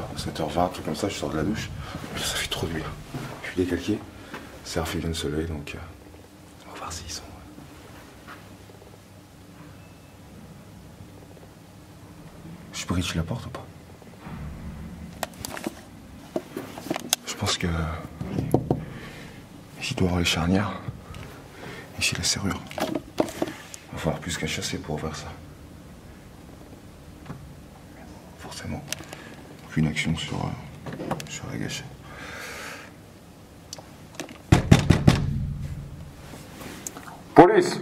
pas, 7h20, un truc comme ça, je sors de la douche. Puis ça fait trop de bien. Je suis décalqué. Serf, il vient de se lever, donc on va voir s'ils sont. Je peux richer la porte ou pas? Je pense que ici il doit y avoir les charnières. Ici la serrure. Il va falloir plus qu'un chasser pour ouvrir ça. Forcément. Aucune action sur la gâchette. Police!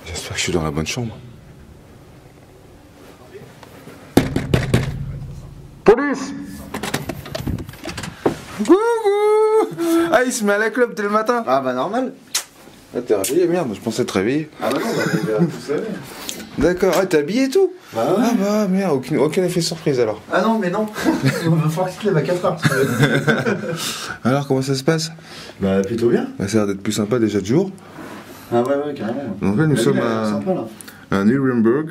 J'espère que je suis dans la bonne chambre. Police! Coucou! Ah, il se met à la clope dès le matin. Ah bah normal. Ah, t'es réveillé, merde, je pensais te réveiller. Ah bah non, on est déjà tous levés. D'accord, ah, t'es habillé et tout? Bah ouais. Ah bah merde, aucun effet surprise alors. Ah non, mais non. Il va falloir que tu te lèves à 4h. Alors, comment ça se passe? Bah plutôt bien. Bah, ça a l'air d'être plus sympa déjà de jour. Ah ouais, carrément. Donc là, nous sommes à Nuremberg.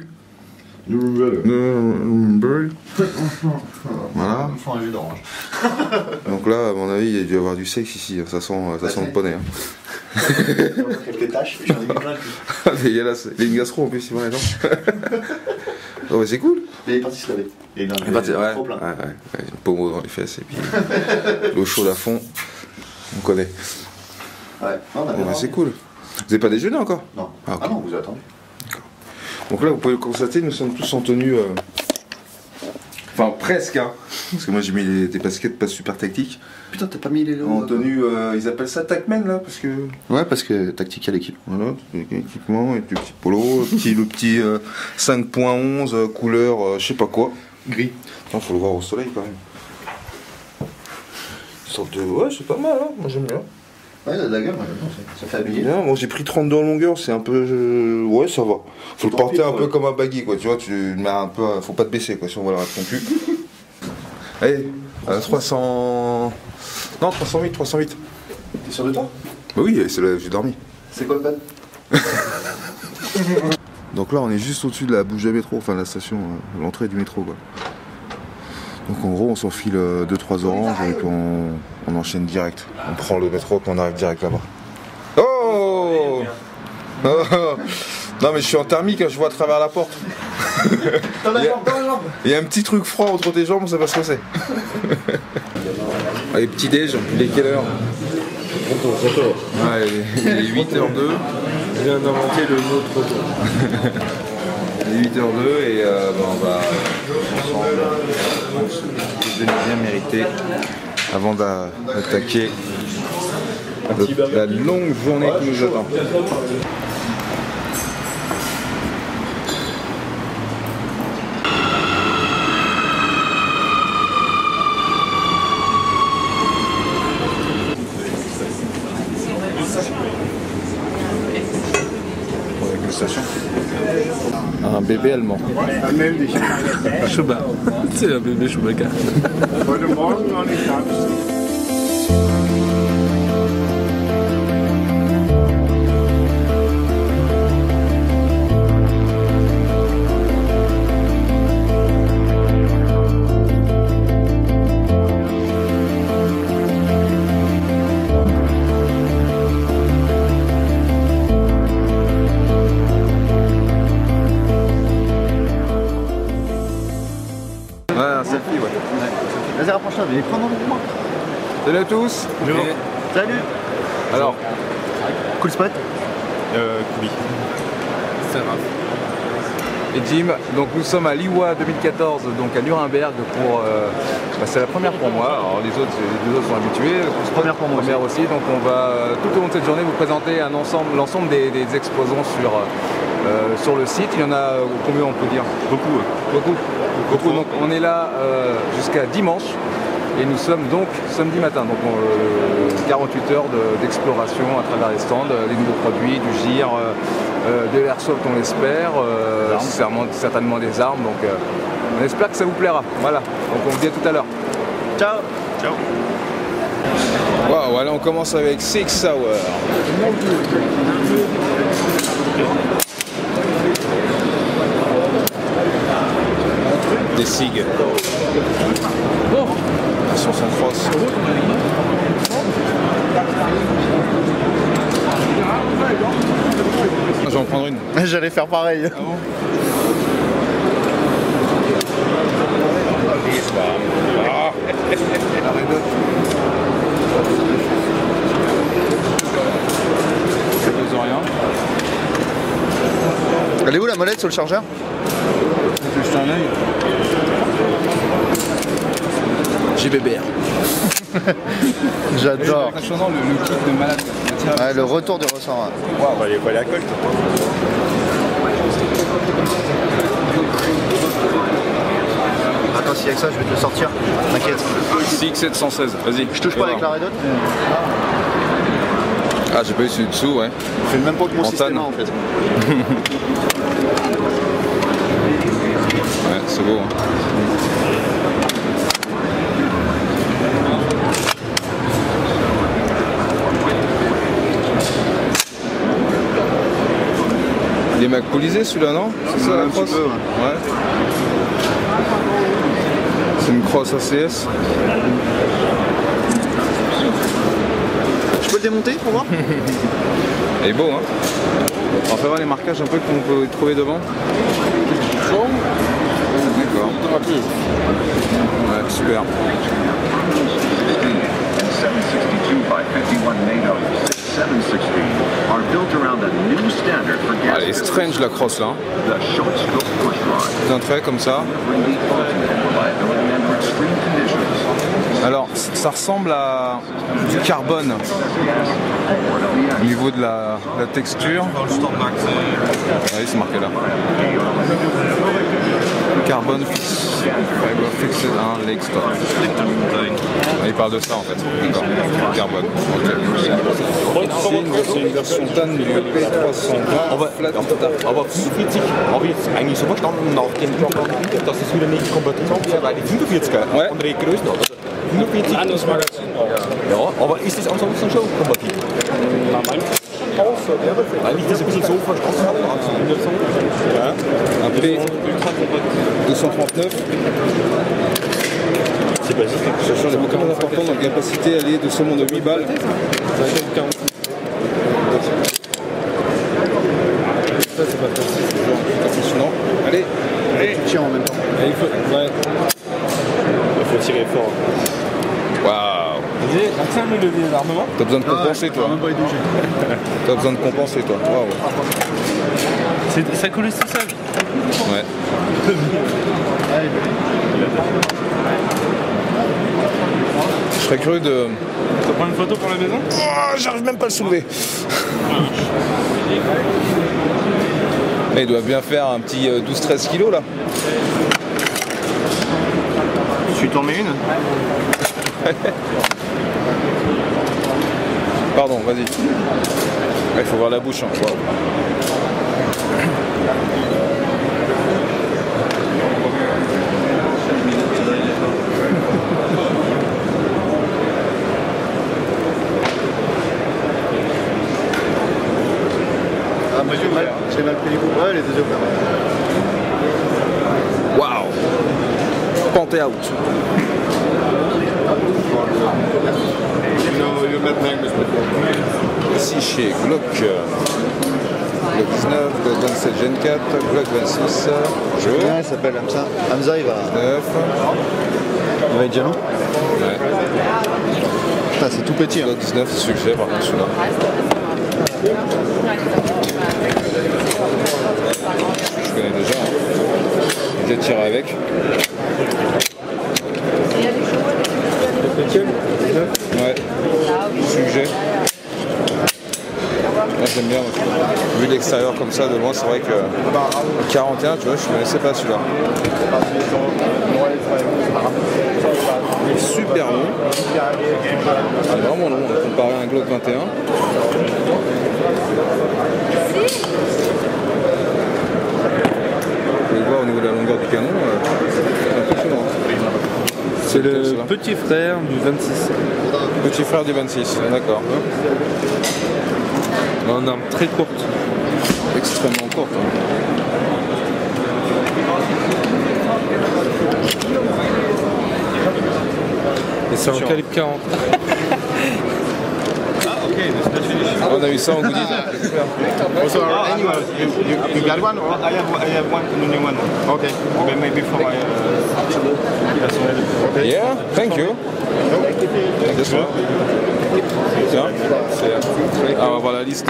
Nuremberg. Voilà. Il faut un jus d'orange. Donc là, à mon avis, il y a dû y avoir du sexe ici. Ça sent le poney. Hein. Quelques taches, j'en ai mis plein le cul. Dégueulasse. Il y a une gastro en plus, il voit les gens. Oh, bah, c'est cool. Il est parti se laver. Il en Ouais, trop plein. ouais, une pommeau dans les fesses et puis l'eau chaude à fond. On connaît. Ouais, non, Bon, bah, c'est cool. Vous n'avez pas déjeuné encore? Non. Ah, okay. Ah non, vous attendez. Donc là, vous pouvez le constater, nous sommes tous en tenue. Enfin, presque, hein. Parce que moi, j'ai mis des baskets pas super tactiques. Putain, t'as pas mis les lots. En tenue, ils appellent ça Tacmen là, parce que. Ouais, parce que tactique à l'équipe. Voilà, équipement, et du petit polo, le petit 5.11, couleur, je sais pas quoi. Gris. Attends, faut le voir au soleil quand même. Une sorte de. Ouais, c'est pas mal, hein. Moi j'aime bien. Ouais, la gueule, moi j'aime bien, ça fait habiller. Bien, moi j'ai pris 32 en longueur, c'est un peu. Ouais, ça va. Faut le porter un peu comme un baggy, quoi. Tu vois, tu mets un peu. Faut pas te baisser, quoi, si on voit le reste non plus. Allez, 300. Non, 308, 308. T'es sûr de toi? Bah oui, c'est là, j'ai dormi. C'est quoi le pan? Donc là, on est juste au-dessus de la bouche de métro, enfin la station, l'entrée du métro, quoi. Donc en gros, on s'enfile 2-3 oranges et puis on enchaîne direct. On prend le métro et on arrive direct là-bas. Oh, non mais je suis en thermique, hein, je vois à travers la porte. Dans la jambe. Il y a un petit truc froid entre tes jambes, on sait pas ce que c'est. Allez, petit déj, il est quelle heure? Ouais, il est 8h02. Je viens d'inventer le mot trop tôt. Il est 8h02 et on va ensemble se bien mériter avant d'attaquer la longue journée qui nous attend. Un bébé allemand. Chouba. C'est un bébé Chewbacca. Vas-y, rapproche-toi, mais prends dans le mouvement. Salut à tous. Salut. Alors, Cool spot. Oui. Ça va. et Jim, donc nous sommes à l'IWA 2014, donc à Nuremberg pour. C'est la première pour moi. Alors les autres sont habitués. Première pour moi. Première aussi. Donc on va tout au long de cette journée vous présenter l'ensemble des exposants sur le site. Il y en a combien on peut dire? Beaucoup. Donc on est là jusqu'à dimanche. Et nous sommes donc samedi matin, donc 48 heures d'exploration à travers les stands, des nouveaux produits, du gir, de l'airsoft on l'espère, certainement des armes, donc on espère que ça vous plaira. Voilà, donc on vous dit à tout à l'heure. Ciao. Wow, voilà, on commence avec Six Hour. Les SIG. Version sans cross. Je vais en prendre une. J'allais faire pareil. Ah bon? Ça pèse rien. Elle est où la molette sur le chargeur? Je vais jeter un œil. GBBR. J'adore. Impressionnant le kit de malade. Ouais, le retour du ressort. Waouh, il est pas la colle. Attends, s'il y a que ça, je vais te le sortir. T'inquiète. CX716, vas-y. Je touche pas avec la Red Hot. Ah, j'ai pas eu celui dessous, ouais. Je fais le même pas que mon Montane. système en fait. Ouais, c'est beau. Hein. Il est macpolisé celui-là, non? C'est ça la crosse? Ouais. C'est une crosse ACS. Je peux le démonter pour voir? Il est beau, hein. On va voir les marquages un peu qu'on peut trouver devant. D'accord. Ouais, super. Elle est strange la crosse là. D'un trait comme ça. Alors ça ressemble à du carbone au niveau de la texture. Oui, c'est marqué là. Carbone fixed un Lake Stock. Il parle de ça en fait. D'accord. Carbone. Okay. C'est une version TAN du P320. Aber 45 habe ich jetzt eigentlich so verstanden, nach dem Übergang, dass es wieder nicht kompatibel ist, weil die 45er Ouais. andere Größen hat. 45 anderes Magazin. Ja, aber ist das ansonsten schon kompatibel? Weil ich das ein bisschen so verstanden habe. Ja. Un P239. C'est basique. Sachant les beaucoup moins important dans la capacité à aller de seulement de 8 balles. Ça c'est pas facile, c'est genre impressionnant. Allez, Tiens en même temps. Il faut tirer fort. waouh. Tiens le levier d'armement. T'as besoin de compenser toi. T'as besoin de compenser toi. Waouh. Ça coule tout seul. Ouais. Je serais curieux de... Tu prends une photo pour la maison? Oh, j'arrive même pas à le soulever. Il doit bien faire un petit 12-13 kilos là. Tu t'en mets une? Pardon, vas-y. Il faut voir la bouche. Hein. Wow. Ah, moi j'ai mal pris les coups. Ouais, les deux yeux. Waouh. Panté out. Ici chez Glock. Glock 19, Glock 27 Gen 4, Glock 26. Bonjour. Ouais, il s'appelle Hamza. Hamza, il va 9. être jaloux. Ouais. Putain, c'est tout petit. Hein. Glock 19, c'est celui que j'ai par contre celui-là. Je connais déjà. Hein. J'ai déjà tiré avec. Ouais. Celui que j'ai. Moi j'aime bien. Vu de l'extérieur comme ça, de loin, c'est vrai que le 41, tu vois, je connaissais pas celui-là. Il est super long. Il est vraiment long comparé à un Glock 21. Vous pouvez le voir au niveau de la longueur du canon, c'est impressionnant. C'est le petit frère du 26. Petit frère du 26, d'accord. En arme très courte. Extrêmement courte. Hein. C'est en calibre 40. On a eu ça en goodies. Also, anyone, you got one? Or? I have one, only one. Okay. Maybe for my personnel. Okay. Yeah, thank you. This one. Tiens, ah, on va voir la liste.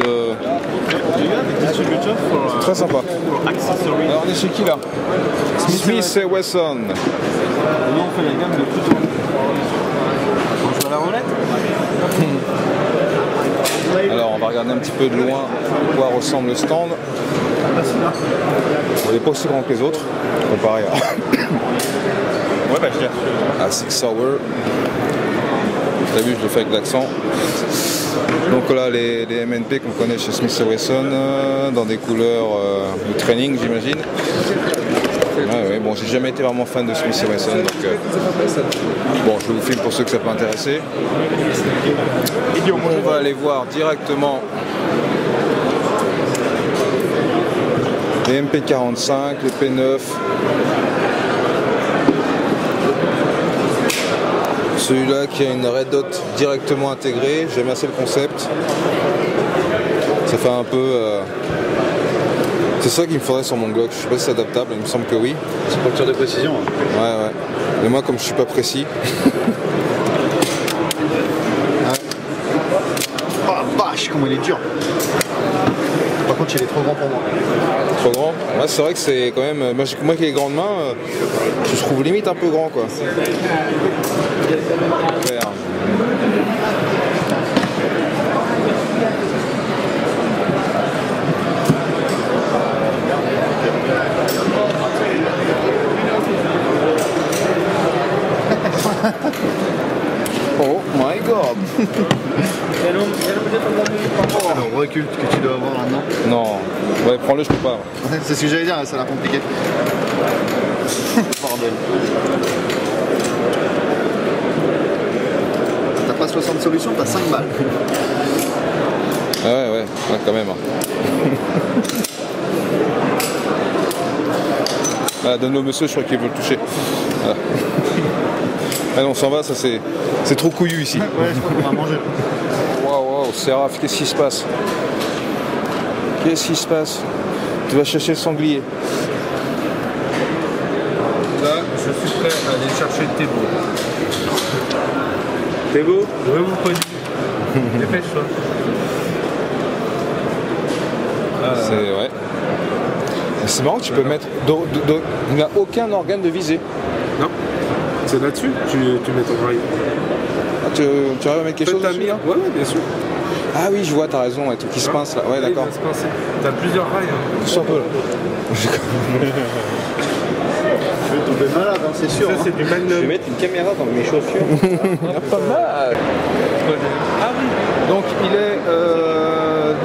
Très sympa. Alors on est chez qui là? Smith & Wesson. Nous on fait la gamme de couteaux. On joue à la roulette. Alors on va regarder un petit peu de loin à quoi ressemble le stand. Il n'est pas aussi grand que les autres, comparé à Six Sauer. T'as vu, je le fais avec l'accent. Donc là, les MNP qu'on connaît chez Smith & Wesson, dans des couleurs de training, j'imagine. Ouais, bon, j'ai jamais été vraiment fan de Smith & Wesson, donc bon, je vous filme pour ceux que ça peut intéresser. On va aller voir directement les MP45, les P9. Celui-là qui a une red dot directement intégrée, j'aime assez le concept. Ça fait un peu... C'est ça qu'il me faudrait sur mon Glock, je sais pas si c'est adaptable, il me semble que oui. C'est pour tir de précision. Hein. Ouais. Mais moi comme je suis pas précis... Oh vache, comment il est dur. Par contre il est trop grand pour moi. Trop grand? Ouais, c'est vrai que c'est quand même... Moi qui ai les grandes mains, je trouve limite un peu grand quoi. Vert. Oh my god. Le recul que tu dois avoir maintenant. Non, ouais, prends-le, je peux pas. C'est ce que j'allais dire, ça a l'air compliqué. Bordel. T'as pas 60 solutions, t'as 5 balles. Ouais, quand même. Ah, donne-le au monsieur, je crois qu'il veut le toucher. Voilà. Allez, on s'en va, ça c'est trop couillu ici. Ouais, je crois qu'on va manger. Waouh, Séraph, qu'est-ce qui se passe? Qu'est-ce qui se passe? Tu vas chercher le sanglier. Là, je suis prêt à aller chercher Thébo. Thébo, je veux mon produit. Dépêche-toi. C'est ouais. C'est marrant que tu peux mettre. Il n'y a aucun organe de visée. Non. C'est là-dessus, tu mets ton rail. Ah, tu arrives à mettre quelque chose dessus, là? Ouais, bien sûr. Ah oui, je vois, t'as raison, ouais, tout qui se pince là. Ouais, d'accord. T'as plusieurs rails. Hein. Touche un peu là. Je vais tomber malade, hein, c'est sûr. Ça, c'est du Magnum. Je vais mettre une caméra dans mes chaussures. Pas mal. Ah oui. Donc il est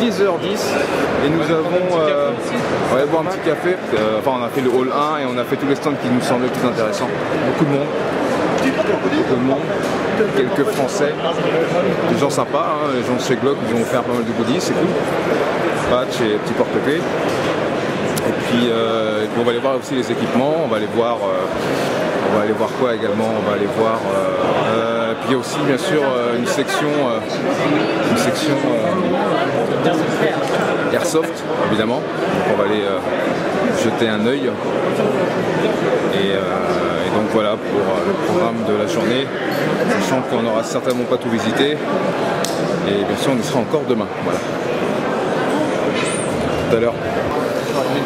10h10 et nous avons... on va boire un petit café. Enfin on a fait le hall 1 et on a fait tous les stands qui nous semblaient plus intéressants. Beaucoup de monde. Quelques Français. Des gens sympas, hein, les gens de chez Glock qui vont faire pas mal de goodies, c'est cool. Patch et petit porte-clés. Et puis on va aller voir aussi les équipements, on va aller voir quoi également, on va aller voir puis il y a aussi bien sûr une section Airsoft évidemment, donc on va aller jeter un œil et donc voilà pour le programme de la journée, sachant qu'on n'aura certainement pas tout visité et bien sûr on y sera encore demain, voilà. Tout à l'heure.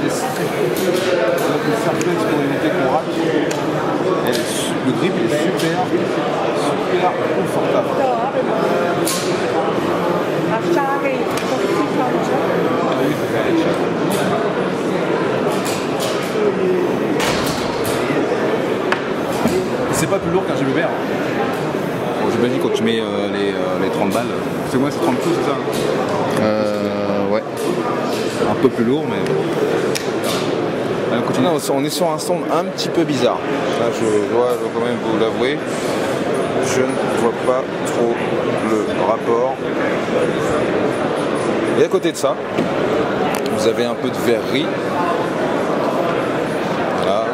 Des surfaces pour éviter qu'on rate. Le grip est super confortable. C'est pas plus lourd qu'un GBR. Bon, j'imagine quand tu mets les 30 balles. C'est quoi, c'est 30 coups, c'est ça? Ouais. Un peu plus lourd, mais... Non, on est sur un stand un petit peu bizarre. Là, je dois quand même vous l'avouer. Je ne vois pas trop le rapport. Et à côté de ça, vous avez un peu de verrerie. Voilà.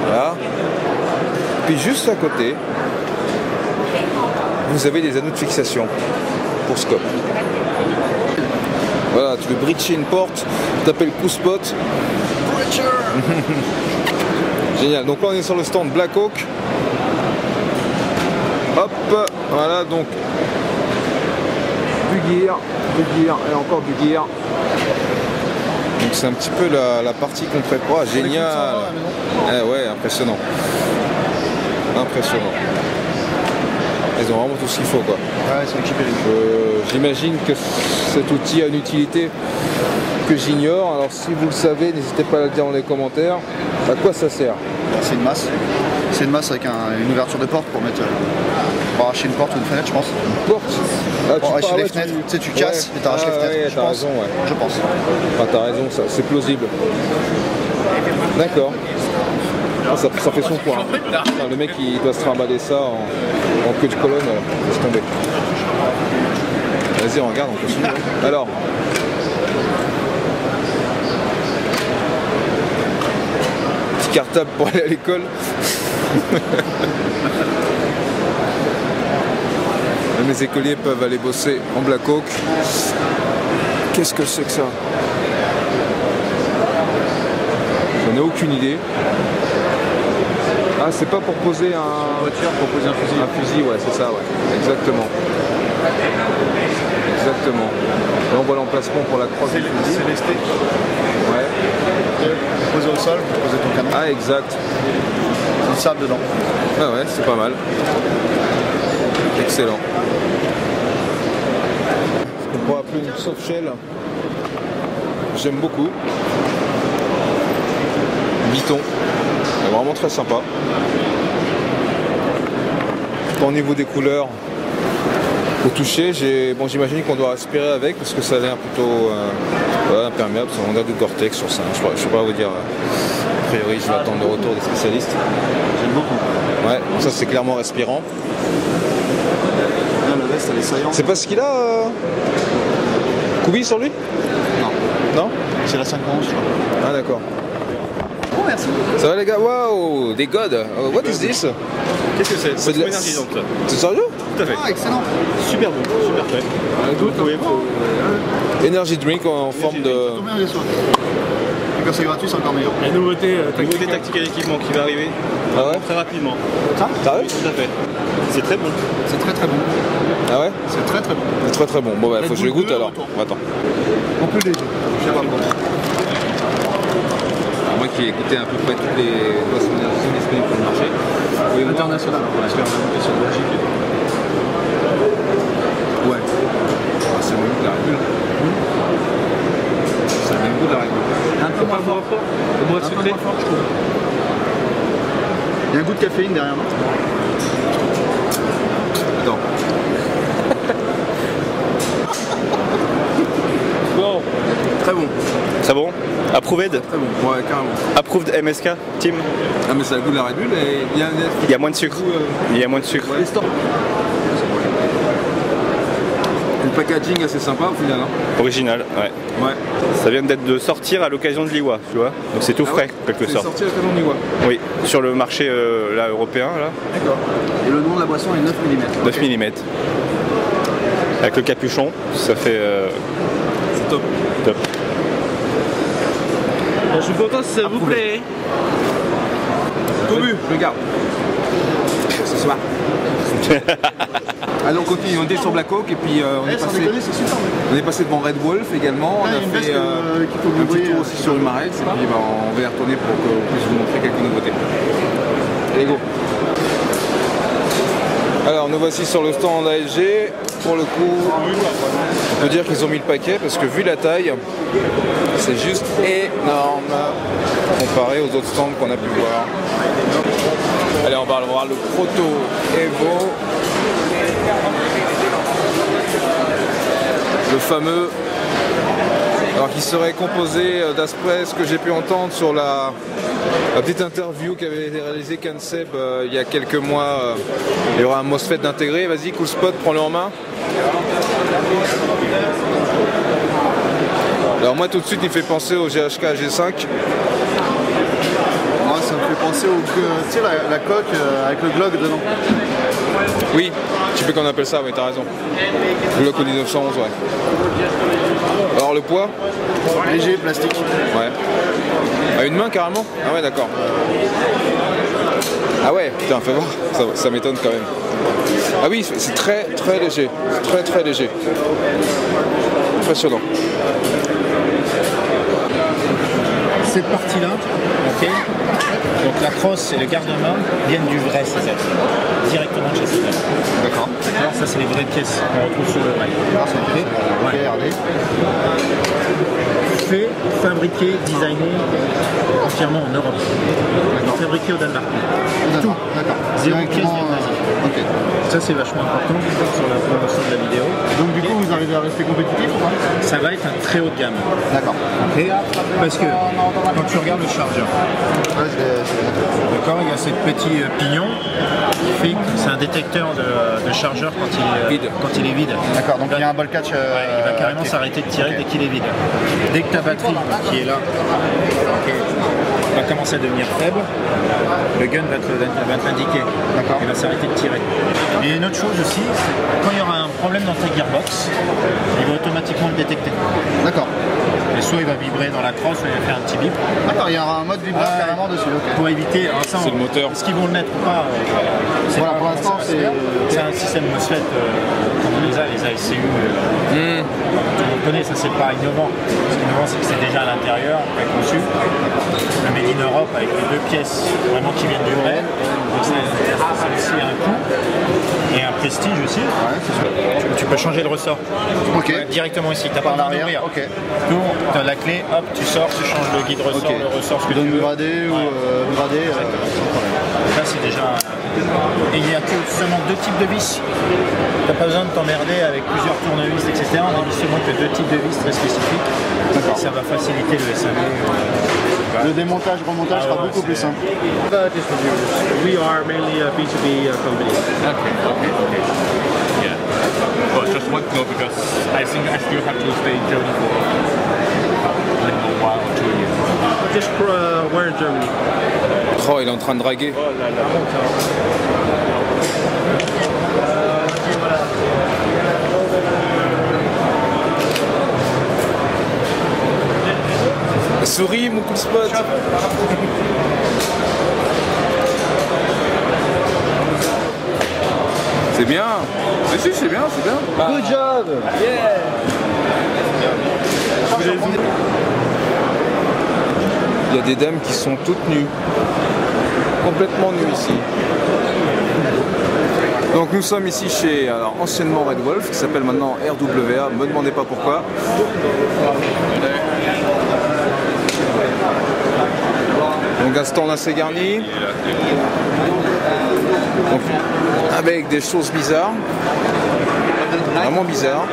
Voilà. puis juste à côté, vous avez des anneaux de fixation pour scope. Voilà, tu veux bridger une porte, t'appelles Coolspot. Génial, donc là on est sur le stand Blackhawk. Hop, voilà donc du gear et encore du gear. Donc c'est un petit peu la partie concrète. Oh, génial. Ouais, impressionnant. Impressionnant. Ils ont vraiment tout ce qu'il faut quoi. Ouais, c'est équipé. J'imagine que cet outil a une utilité que j'ignore. Alors si vous le savez, n'hésitez pas à le dire dans les commentaires. À quoi ça sert? C'est une masse. C'est une masse avec une ouverture de porte pour mettre. Pour arracher une porte ou une fenêtre, je pense. Une porte? Pour arracher les fenêtres. Tu sais, tu casses et t'arraches les fenêtres. Ouais, t'as raison, ouais. Je pense. Enfin, t'as raison, c'est plausible. D'accord. Ça fait son point. Hein. Le mec il doit se trimballer ça en queue de colonne, laisse tomber. Vas-y, on regarde, on continue. Alors. Petit cartable pour aller à l'école. Mes écoliers peuvent aller bosser en Blackhawk. Qu'est-ce que c'est que ça? J'en ai aucune idée. Ah, c'est pas pour poser un... voiture, pour poser un fusil. Un fusil, ouais, c'est ça, ouais. Exactement. Exactement. Là, on voit l'emplacement pour la croix du fusil. C'est lesté. Ouais. Poser au sol, poser ton canon. Ah, exact. C'est du sable dedans. Ah ouais, c'est pas mal. Excellent. Ce qu'on pourrait appeler une soft shell. J'aime beaucoup. Biton. C'est vraiment très sympa. Au niveau des couleurs, au toucher, j'imagine qu'on doit respirer avec parce que ça a l'air plutôt imperméable. On a du Gore-Tex sur ça. Je ne sais pas vous dire. A priori, je vais attendre le retour des spécialistes. J'aime beaucoup. Ouais, ça c'est clairement respirant. Là, la veste, elle est saillante. C'est pas ce qu'il a Koubi sur lui? Non. Non? C'est la 511, je crois. Ah d'accord. Oh, merci. Ça va les gars? Waouh, des gods. What is this? Qu'est-ce que c'est? C'est de la... énergisante. C'est sérieux? Tout à fait. Ah, excellent. Super bon, super fait. Energy drink en forme de... Combien j'ai soin? Et quand c'est gratuit, c'est encore meilleur. La nouveauté tactique à l'équipement qui va arriver Ah ouais? très rapidement. Ça? Sérieux? Tout à fait. C'est très bon. C'est très très bon. Ah ouais? C'est très très bon. C'est très très bon. Bon bah faut que je le goûte alors. Attends. En plus léger. Je sais pas pourquoi. Moi qui ai écouté à peu près toutes les boissons d'énergie disponibles sur le marché. Oui, International, parce qu'on a monté sur Belgique. ouais. Ah, c'est le même goût de la Red Bull. C'est le même goût de la Red Bull. Un peu moins fort. Le bois sucré. Je trouve. Il y a un goût de caféine derrière, non? Attends. Bon. Très bon. Très bon. Approved. Très bon. Ouais, carrément. Approved MSK, Team. Ah mais ça a le goût de la Red Bull et il y a Il y a moins de sucre. Il y a moins de sucre. Ouais. Le packaging assez sympa au final. Hein. Original, ouais. Ouais. Ça vient d'être de sortir à l'occasion de l'Iwa, tu vois. Donc c'est tout frais, en quelque C'est sorte. sorti à l'occasion du Iwa. Oui, sur le marché là, européen, là. D'accord. Et le nom de la boisson est 9 mm. 9 mm. Avec le capuchon, ça fait C'est top. top. Je suis content si ça vous plaît. Tout bu, je garde. Ce soir. Allez, on continue, on était sur Blackhawk et puis on est passé devant Red Wolf également. On a fait un petit tour aussi sur Humarex et puis on va y retourner pour qu'on puisse vous montrer quelques nouveautés. Allez, go. Alors nous voici sur le stand ASG. Pour le coup, on peut dire qu'ils ont mis le paquet parce que vu la taille, c'est juste énorme comparé aux autres stands qu'on a pu voir. Allez, on va voir le Proto Evo. Le fameux, alors qui serait composé d'après ce que j'ai pu entendre sur la petite interview qu'avait réalisé Canseb il y a quelques mois. Il y aura un MOSFET intégré. Vas-y, Coolspot, prends-le en main. Alors moi tout de suite il fait penser au GHK G5. Moi ça me fait penser penser au, tu sais, la coque avec le Glock dedans. Oui, tu peux qu'on appelle ça, mais t'as raison. Glock au 1911, ouais. Alors le poids? Léger, plastique. Ouais. À une main carrément? Ah ouais, d'accord. Ah ouais, putain, fais voir, ça m'étonne quand même. Ah oui, c'est très très léger, très léger. Impressionnant. Cette partie-là, ok. Donc la crosse et le garde-main viennent du vrai CZ, directement de chez CZ. D'accord. Alors ça c'est les vraies pièces qu'on retrouve sur le rail. Alors c'est écrit. Ouais. Fait, fabriqué, designé entièrement en Europe. Fabriqué au Danemark. Tout. D'accord. Zéro pièce vietnamienne. Ok. Ça c'est vachement important sur la promotion de la vidéo. Donc du coup vous arrivez à rester compétitif ou pas? Ça va être un très haut de gamme. D'accord. Okay. Parce que quand tu regardes le chargeur, d'accord, il y a ce petit pignon qui fait que c'est un détecteur de chargeur quand il est vide. D'accord, donc il y a un ball catch. Il va carrément s'arrêter de tirer dès qu'il est vide. Dès que ta batterie qui est là va commencer à devenir faible, le gun va te l'indiquer. D'accord. Il va s'arrêter de tirer. Et une autre chose aussi, quand il y aura un problème dans ta gearbox, il va automatiquement le détecter. D'accord. Et soit il va vibrer dans la crosse, soit il va faire un petit bip. D'accord, il y aura un mode vibreur carrément dessus. Okay. Pour éviter, c'est le moteur. Est-ce qu'ils vont le mettre ou pas? Voilà, pour l'instant c'est un système MOSFET comme on les ALCU. Tout le monde connaît, ça c'est pas innovant. Ce qui est innovant c'est que c'est déjà à l'intérieur, préconçu. Le Made in Europe avec les deux pièces vraiment qui viennent du vrai. Donc c'est aussi un coût et un prestige aussi. Ouais, c'est sûr. Tu peux changer le ressort. Ok. Directement ici, t'as pas besoin d'ouvrir. Ok. Tu as la clé, hop, tu sors, tu changes le guide ressort, Okay. le ressort, ce que donc tu veux. gradé ou gradé, sans problème. Là c'est déjà... Et il n'y a que seulement deux types de vis. Tu n'as pas besoin de t'emmerder avec plusieurs tournevis, etc. On a mis seulement que deux types de vis très spécifiques. Et ça va faciliter le SAV. Le démontage, remontage sera beaucoup plus simple. We are mainly a B2B company. Okay. Yeah. Well, just want to know because I think I still have to stay in Germany for a little while or 2 years. Just where in Germany? Oh, il est en train de draguer. Souris, mon coup de spot. C'est bien. Si, c'est bien, c'est bien. Good job. Yeah. Il y a des dames qui sont toutes nues. Complètement nues ici. Donc nous sommes ici chez anciennement Red Wolf, qui s'appelle maintenant RWA, ne me demandez pas pourquoi. Donc un stand assez garni. Donc, avec des choses bizarres. Vraiment bizarres.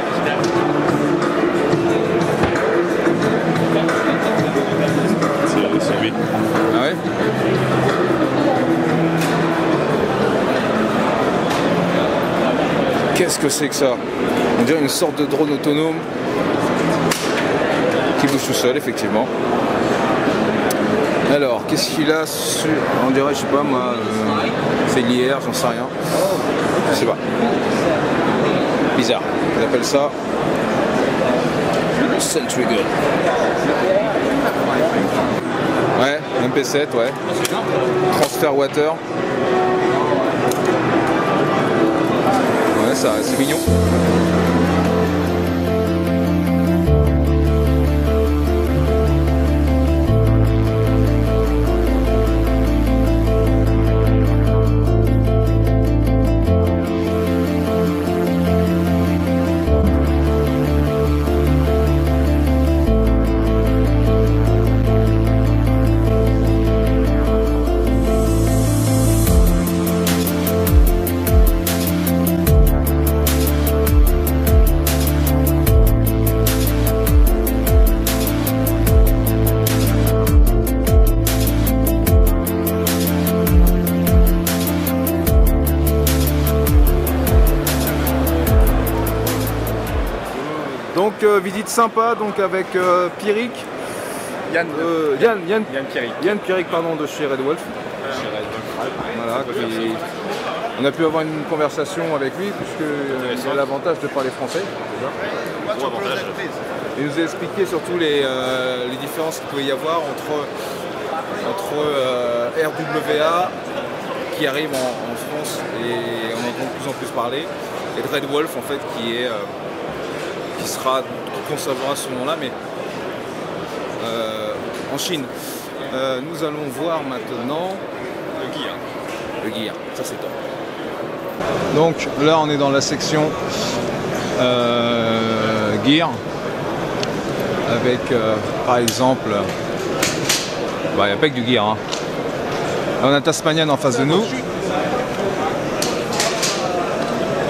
C'est lui. Ah ouais? Qu'est-ce que c'est que ça? On dirait une sorte de drone autonome qui bouge tout seul, effectivement. Alors, qu'est-ce qu'il a sur... On dirait, je sais pas moi, c'est l'IR, j'en sais rien. Je sais pas. Bizarre. On appelle ça Sentry Gun. Ouais, MP7, ouais. Transfer Water. Ouais, ça, c'est mignon. Donc visite sympa donc avec Pierrick. Yann Pierrick pardon, de chez Red Wolf. Voilà, on a pu avoir une conversation avec lui, puisqu'il a l'avantage de parler français. Il nous a expliqué surtout les différences qu'il pouvait y avoir entre RWA, qui arrive en France et on entend de plus en plus parler, et Dread Wolf en fait qui conservera ce nom-là, mais en Chine. Nous allons voir maintenant le gear. Ça c'est top. Donc là on est dans la section gear avec par exemple, il n'y a pas que du gear. Hein. Là, on a Tasmanian en face de nous.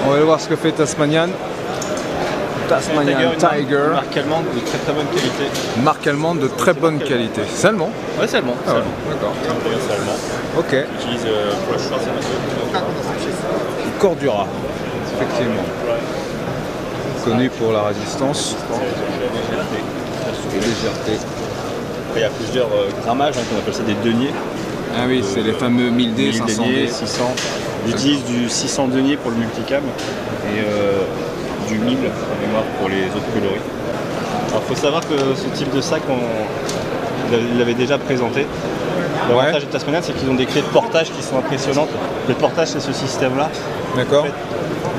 On va aller voir ce que fait Tasmanian. Tasmanian Tiger. Marque allemande de très très bonne qualité. Marque allemande de très bonne qualité. C'est allemand? Ouais, c'est allemand. Ah ouais, d'accord. C'est allemand. Ok. On utilise pour la choisir. Cordura, effectivement. Connu pour la résistance et légèreté. Après, il y a plusieurs grammages, on appelle ça des deniers. Ah oui, c'est les fameux 1000D, 500D. 600. J'utilise du 600 deniers pour le multicam et du 1000 en mémoire pour les autres coloris. Alors il faut savoir que ce type de sac, il l'avait déjà présenté. L'avantage de Tasmanian, c'est qu'ils ont des clés de portage qui sont impressionnantes. Le portage, c'est ce système-là. D'accord. En fait,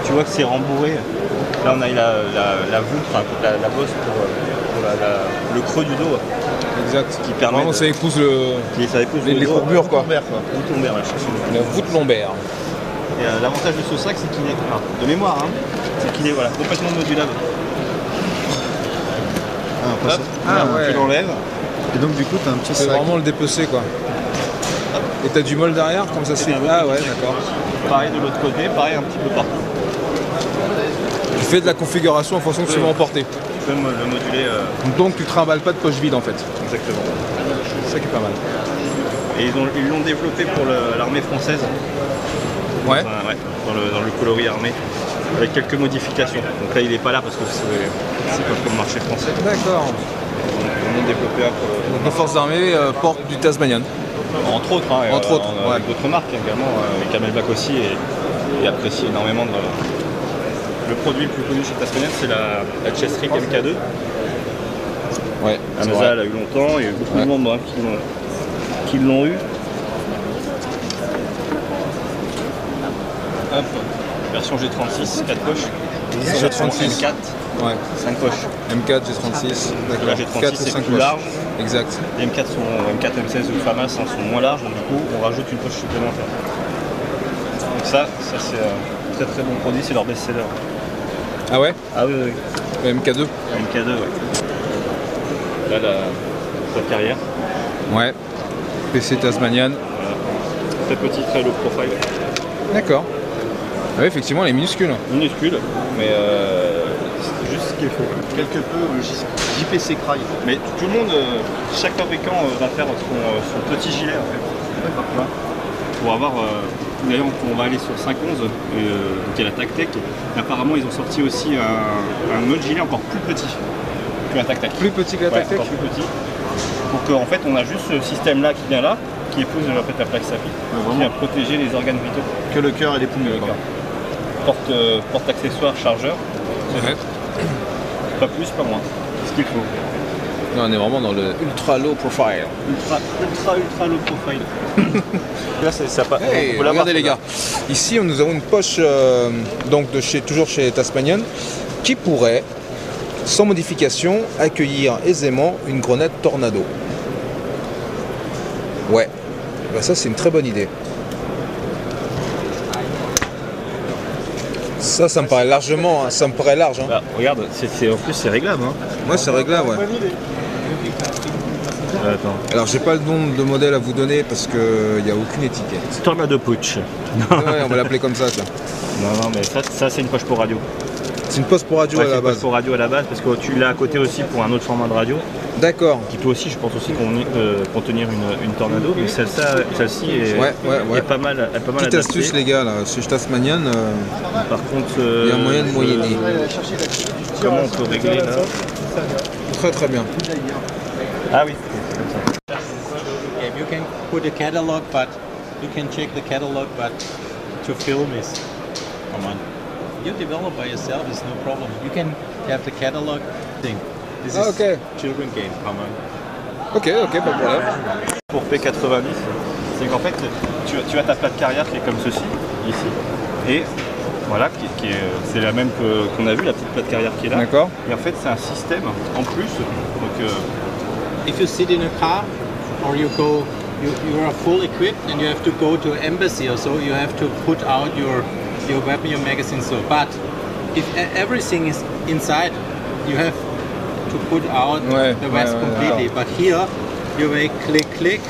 tu vois que c'est rembourré. Là, on a eu la voûte, enfin, la bosse pour le creux du dos. Exact. Qui permet vraiment, ça épouse les courbures, quoi. Voûte lombaire, la voûte lombaire. Et l'avantage de ce sac, c'est qu'il est, de mémoire, hein, c'est qu'il est complètement modulable. Tu l'enlèves. Et donc du coup tu as un petit c'est sac. vraiment le dépecer quoi. Et t'as du molle derrière comme ça c'est. Ah ouais d'accord. Pareil de l'autre côté, pareil un petit peu partout. Tu fais de la configuration en fonction de ce que tu veux emporter. Tu peux le moduler. Donc tu trimbales pas de poche vide en fait. Exactement. C'est ça qui est pas mal. Et ils l'ont développé pour l'armée française. Ouais. Dans le coloris armé. Avec quelques modifications. Donc là il n'est pas là parce que c'est pas pour le marché français. D'accord. Ils l'ont développé donc nos forces armées portent du Tasmanian. Entre autres, hein, entre autres, avec d'autres marques également. Camelback aussi et apprécie énormément. Le produit le plus connu chez Tasmanian, c'est la Chestrick MK2. Ouais. Amazon l'a eu longtemps, il y a eu beaucoup de membres qui l'ont eu. Hop. Version G36, 4 poches. G36. M4, ouais. 5 poches. M4, G36, d'accord. La G36 c'est plus large. Exact. Les M4, M16 ou FAMAS sont moins larges, donc du coup on rajoute une poche supplémentaire. Donc ça c'est un très très bon produit, c'est leur best-seller. Ah ouais? Ah oui, oui. Le MK2? Le MK2, ouais. Là la carrière. Ouais. PC Tasmanian. Voilà. Très petit, très low profile. D'accord. Oui, effectivement, elle est minuscule. Minuscule, mais c'est juste ce qu'il faut. Quelque peu JPC Cry. Mais tout le monde, chaque fabricant va faire son petit gilet en fait. D'accord. Pour avoir. D'ailleurs, on va aller sur 5.11, qui est la TacTec. Apparemment, ils ont sorti aussi un autre gilet encore plus petit que la TacTec. Plus petit que la TacTec? Encore plus petit. Donc en fait, on a juste ce système-là qui vient là, qui épouse en fait la plaque SAPI, qui vient protéger les organes vitaux. Que le cœur et les poumons. Porte accessoire, chargeur. Ouais. Pas plus, pas moins. C'est ce qu'il faut. Là, on est vraiment dans le ultra low profile. Ultra low profile. Là, ça pas. Hey, regardez les gars. Ici, nous avons une poche donc toujours chez Tasmanian qui pourrait, sans modification, accueillir aisément une grenade Tornado. Ouais. Ben, ça, c'est une très bonne idée. Ça me paraît largement, ça me paraît large. Hein. Bah, regarde, en plus c'est réglable. Hein. Ouais, c'est réglable, ouais. Attends. Alors, j'ai pas le nom de modèle à vous donner parce qu'il n'y a aucune étiquette. Tornado Putsch. Ouais, on va l'appeler comme ça. Non, mais ça c'est une poche pour radio. C'est une poche pour radio à la base. C'est une poche pour radio à la base parce que tu l'as à côté aussi pour un autre format de radio. D'accord. Qui peut aussi, je pense aussi, contenir une Tornado, mais celle-ci est pas mal adaptée. Petite astuce les gars, là, chez Tasmanian. Par contre, il y a moyen de moyenner. Comment on peut régler là? Très très bien. Ah oui, c'est comme ça. You can put a catalog, but You can check the catalog, but to film is, come on. You develop by yourself is no problem. You can have the catalog thing. This is children game, come on. Ok, pas de problème. Pour P90, c'est qu'en fait, tu as ta plate carrière qui est comme ceci, ici, et voilà, c'est la même qu'on a vu, la petite plate carrière qui est là. D'accord. Et en fait, c'est un système en plus. Donc, if you sit in a car, or you go, you are full equipped, and you have to go to an embassy or so, you have to put out your web, your magazine. So, but if everything is inside, you have to put out the vest completely. But here, you may click.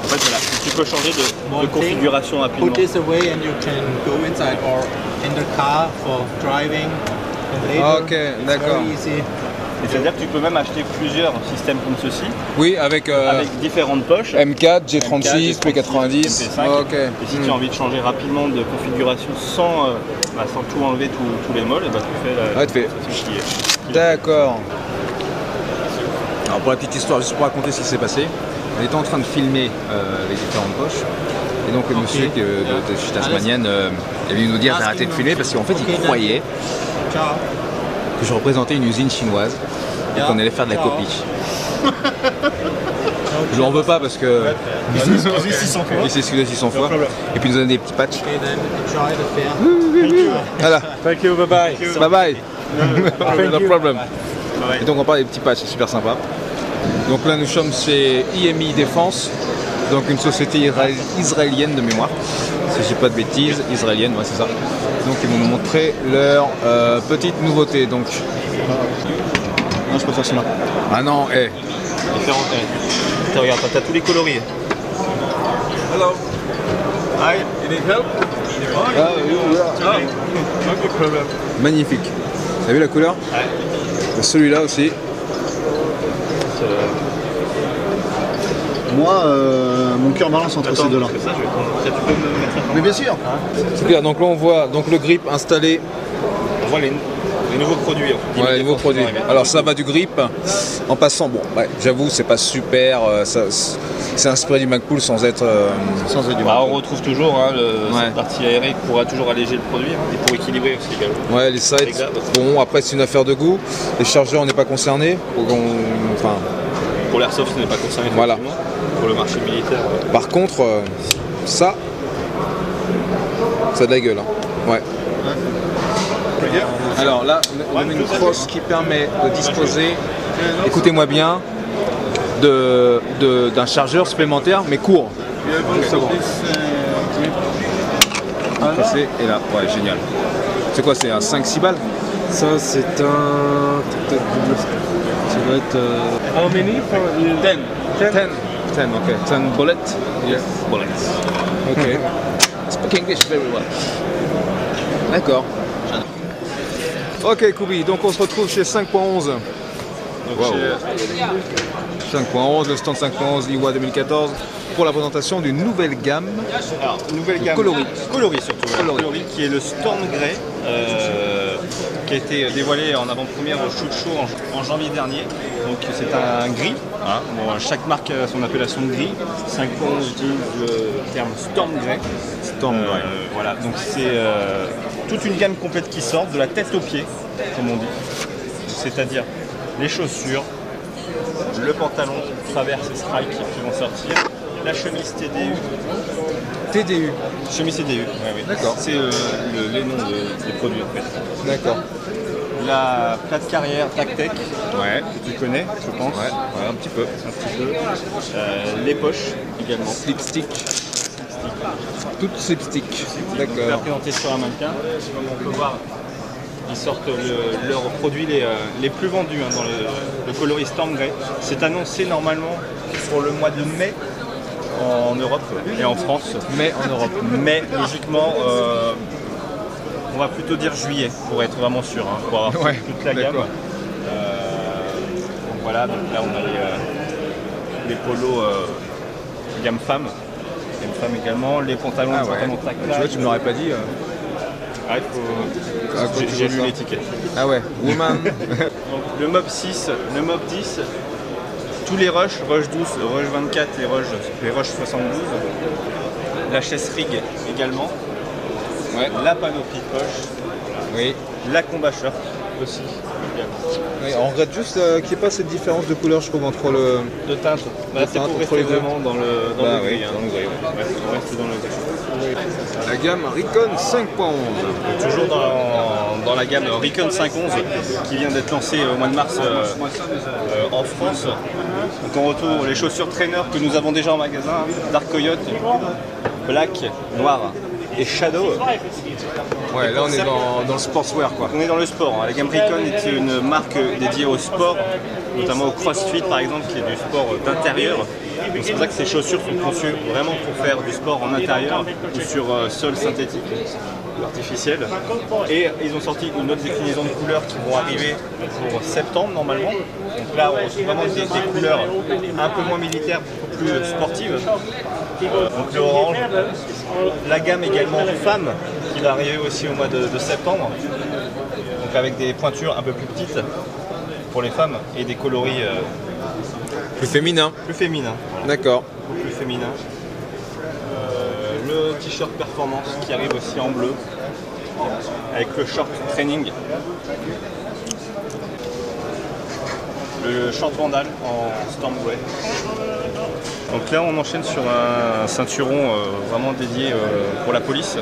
En fait, voilà, tu peux changer de configuration rapidement. Put this away and you can go inside or in the car for driving. And later, Ok, d'accord. very easy. C'est-à-dire que tu peux même acheter plusieurs systèmes comme ceci. Oui, avec différentes poches. M4, G36, P90. MP5. Et si tu as envie de changer rapidement de configuration sans tout enlever, tous les molles, et bah, tu fais la D'accord. Alors pour la petite histoire, juste pour raconter ce qui s'est passé, on était en train de filmer les différentes poches. Et donc le monsieur de chez Tasmanian est venu nous dire d'arrêter de filmer parce qu'en fait il croyait que je représentais une usine chinoise et qu'on allait faire de la copie. Je lui en veux pas parce que il s'est excusé 600 fois et puis il nous a donné des petits patchs. Voilà. Thank you, bye bye. Bye bye. No problem. Et donc on parle des petits patchs, c'est super sympa. Donc là nous sommes chez IMI Défense, donc une société israélienne de mémoire, si je dis pas de bêtises, israélienne, ouais c'est ça. Donc ils vont nous montrer leur petite nouveauté. Donc. Non, je préfère celle-là. Ah non, Différentes. Regarde, t'as tous les coloris. Hello. Hi, you need help? Magnifique. T'as vu la couleur? Ouais. Celui-là aussi. Moi, mon cœur balance entre ces deux-là. Mais bien sûr. Super, donc là on voit donc le grip installé. On voit les nouveaux produits. Ouais, les nouveaux produits. Alors ça va du grip en passant, bon, ouais, j'avoue c'est pas super, c'est inspiré du MagPul sans être du MagPul. On retrouve toujours cette partie aérée qui pourra toujours alléger le produit et pour équilibrer aussi également. Ouais, les sides, bon après c'est une affaire de goût, les chargeurs on n'est pas concerné, pour l'airsoft on n'est pas concerné voilà. Pour le marché militaire. Par contre, ça a de la gueule, hein. Ouais. Alors là, on a une crosse qui permet de disposer, écoutez-moi bien, d'un chargeur supplémentaire, mais court. Et là, ouais, génial. C'est quoi, c'est un 5-6 balles? Ça, c'est un... Ça doit être... How many? 10, ok. 10 bullets? Yes. Bullets. Ok. Speak English very well. D'accord. Ok Koubi, donc on se retrouve chez 5.11. Wow. 5.11, le stand 5.11 IWA 2014 pour la présentation d'une nouvelle gamme. Alors, nouvelle gamme coloris surtout. Coloris qui est le Storm Grey qui a été dévoilé en avant-première au Shoot Show en janvier dernier. Donc c'est un gris. Hein. Bon, chaque marque a son appellation de gris. 5.11 dit le terme Storm Grey. Voilà, donc c'est toute une gamme complète qui sort de la tête aux pieds, comme on dit. C'est-à-dire les chaussures, le pantalon, traverse et strike qui vont sortir, la chemise TDU. Chemise TDU, oui. D'accord. C'est les noms des produits en fait. D'accord. La plate carrière Tactec, que tu connais, je pense. Ouais, un petit peu. Les poches également. Slipstick. Toutes slipstick. D'accord. On va présenter sur un mannequin. On peut voir, ils sortent leurs produits les plus vendus dans le coloris Storm Grey. C'est annoncé normalement pour le mois de mai en Europe et en France. Mais en Europe. Mais logiquement, on va plutôt dire juillet pour être vraiment sûr, hein, pour avoir toute la gamme. Donc voilà, donc là on a les polos gamme femmes. Également, les pantalons, pantalons tac-tac. Tu vois, tu me l'aurais pas dit. J'ai lu l'étiquette. Ah ouais, woman. Donc le Mob 6, le Mob 10, tous les rushs, rush 12, rush 24 et rush 72, la chaise rig également, Ouais. la panoplie de poche, Oui. la combat shirt aussi. Oui, on regrette juste qu'il n'y ait pas cette différence de couleur, je trouve, entre le. De teinte, bah, c'est teinte pour entre rester les deux. vraiment dans le Oui, gris. Hein. dans le gris, ouais. Ouais, on reste dans le gris. La gamme Recon 5.11. Toujours dans la gamme Recon 5.11 qui vient d'être lancée au mois de mars en France. Donc on retrouve les chaussures trainer que nous avons déjà en magasin, Dark Coyote, Black, Noir et Shadow. Ouais, là on est dans le sportswear quoi. On est dans le sport. Hein. La gamme Recon est une marque dédiée au sport, notamment au CrossFit par exemple, qui est du sport d'intérieur. Donc c'est pour ça que ces chaussures sont conçues vraiment pour faire du sport en intérieur ou sur sol synthétique ou artificiel. Et ils ont sorti une autre déclinaison de couleurs qui vont arriver pour septembre normalement. Donc là on retrouve vraiment des couleurs un peu moins militaires, beaucoup plus sportives. Donc le orange. La gamme également femme qui va arriver aussi au mois de septembre. Donc avec des pointures un peu plus petites pour les femmes et des coloris Plus féminin. plus féminins. D'accord. Beaucoup plus féminin. Le t-shirt performance qui arrive aussi en bleu avec le short training. Le short vandal en storm grey. Donc là on enchaîne sur un ceinturon vraiment dédié pour la police.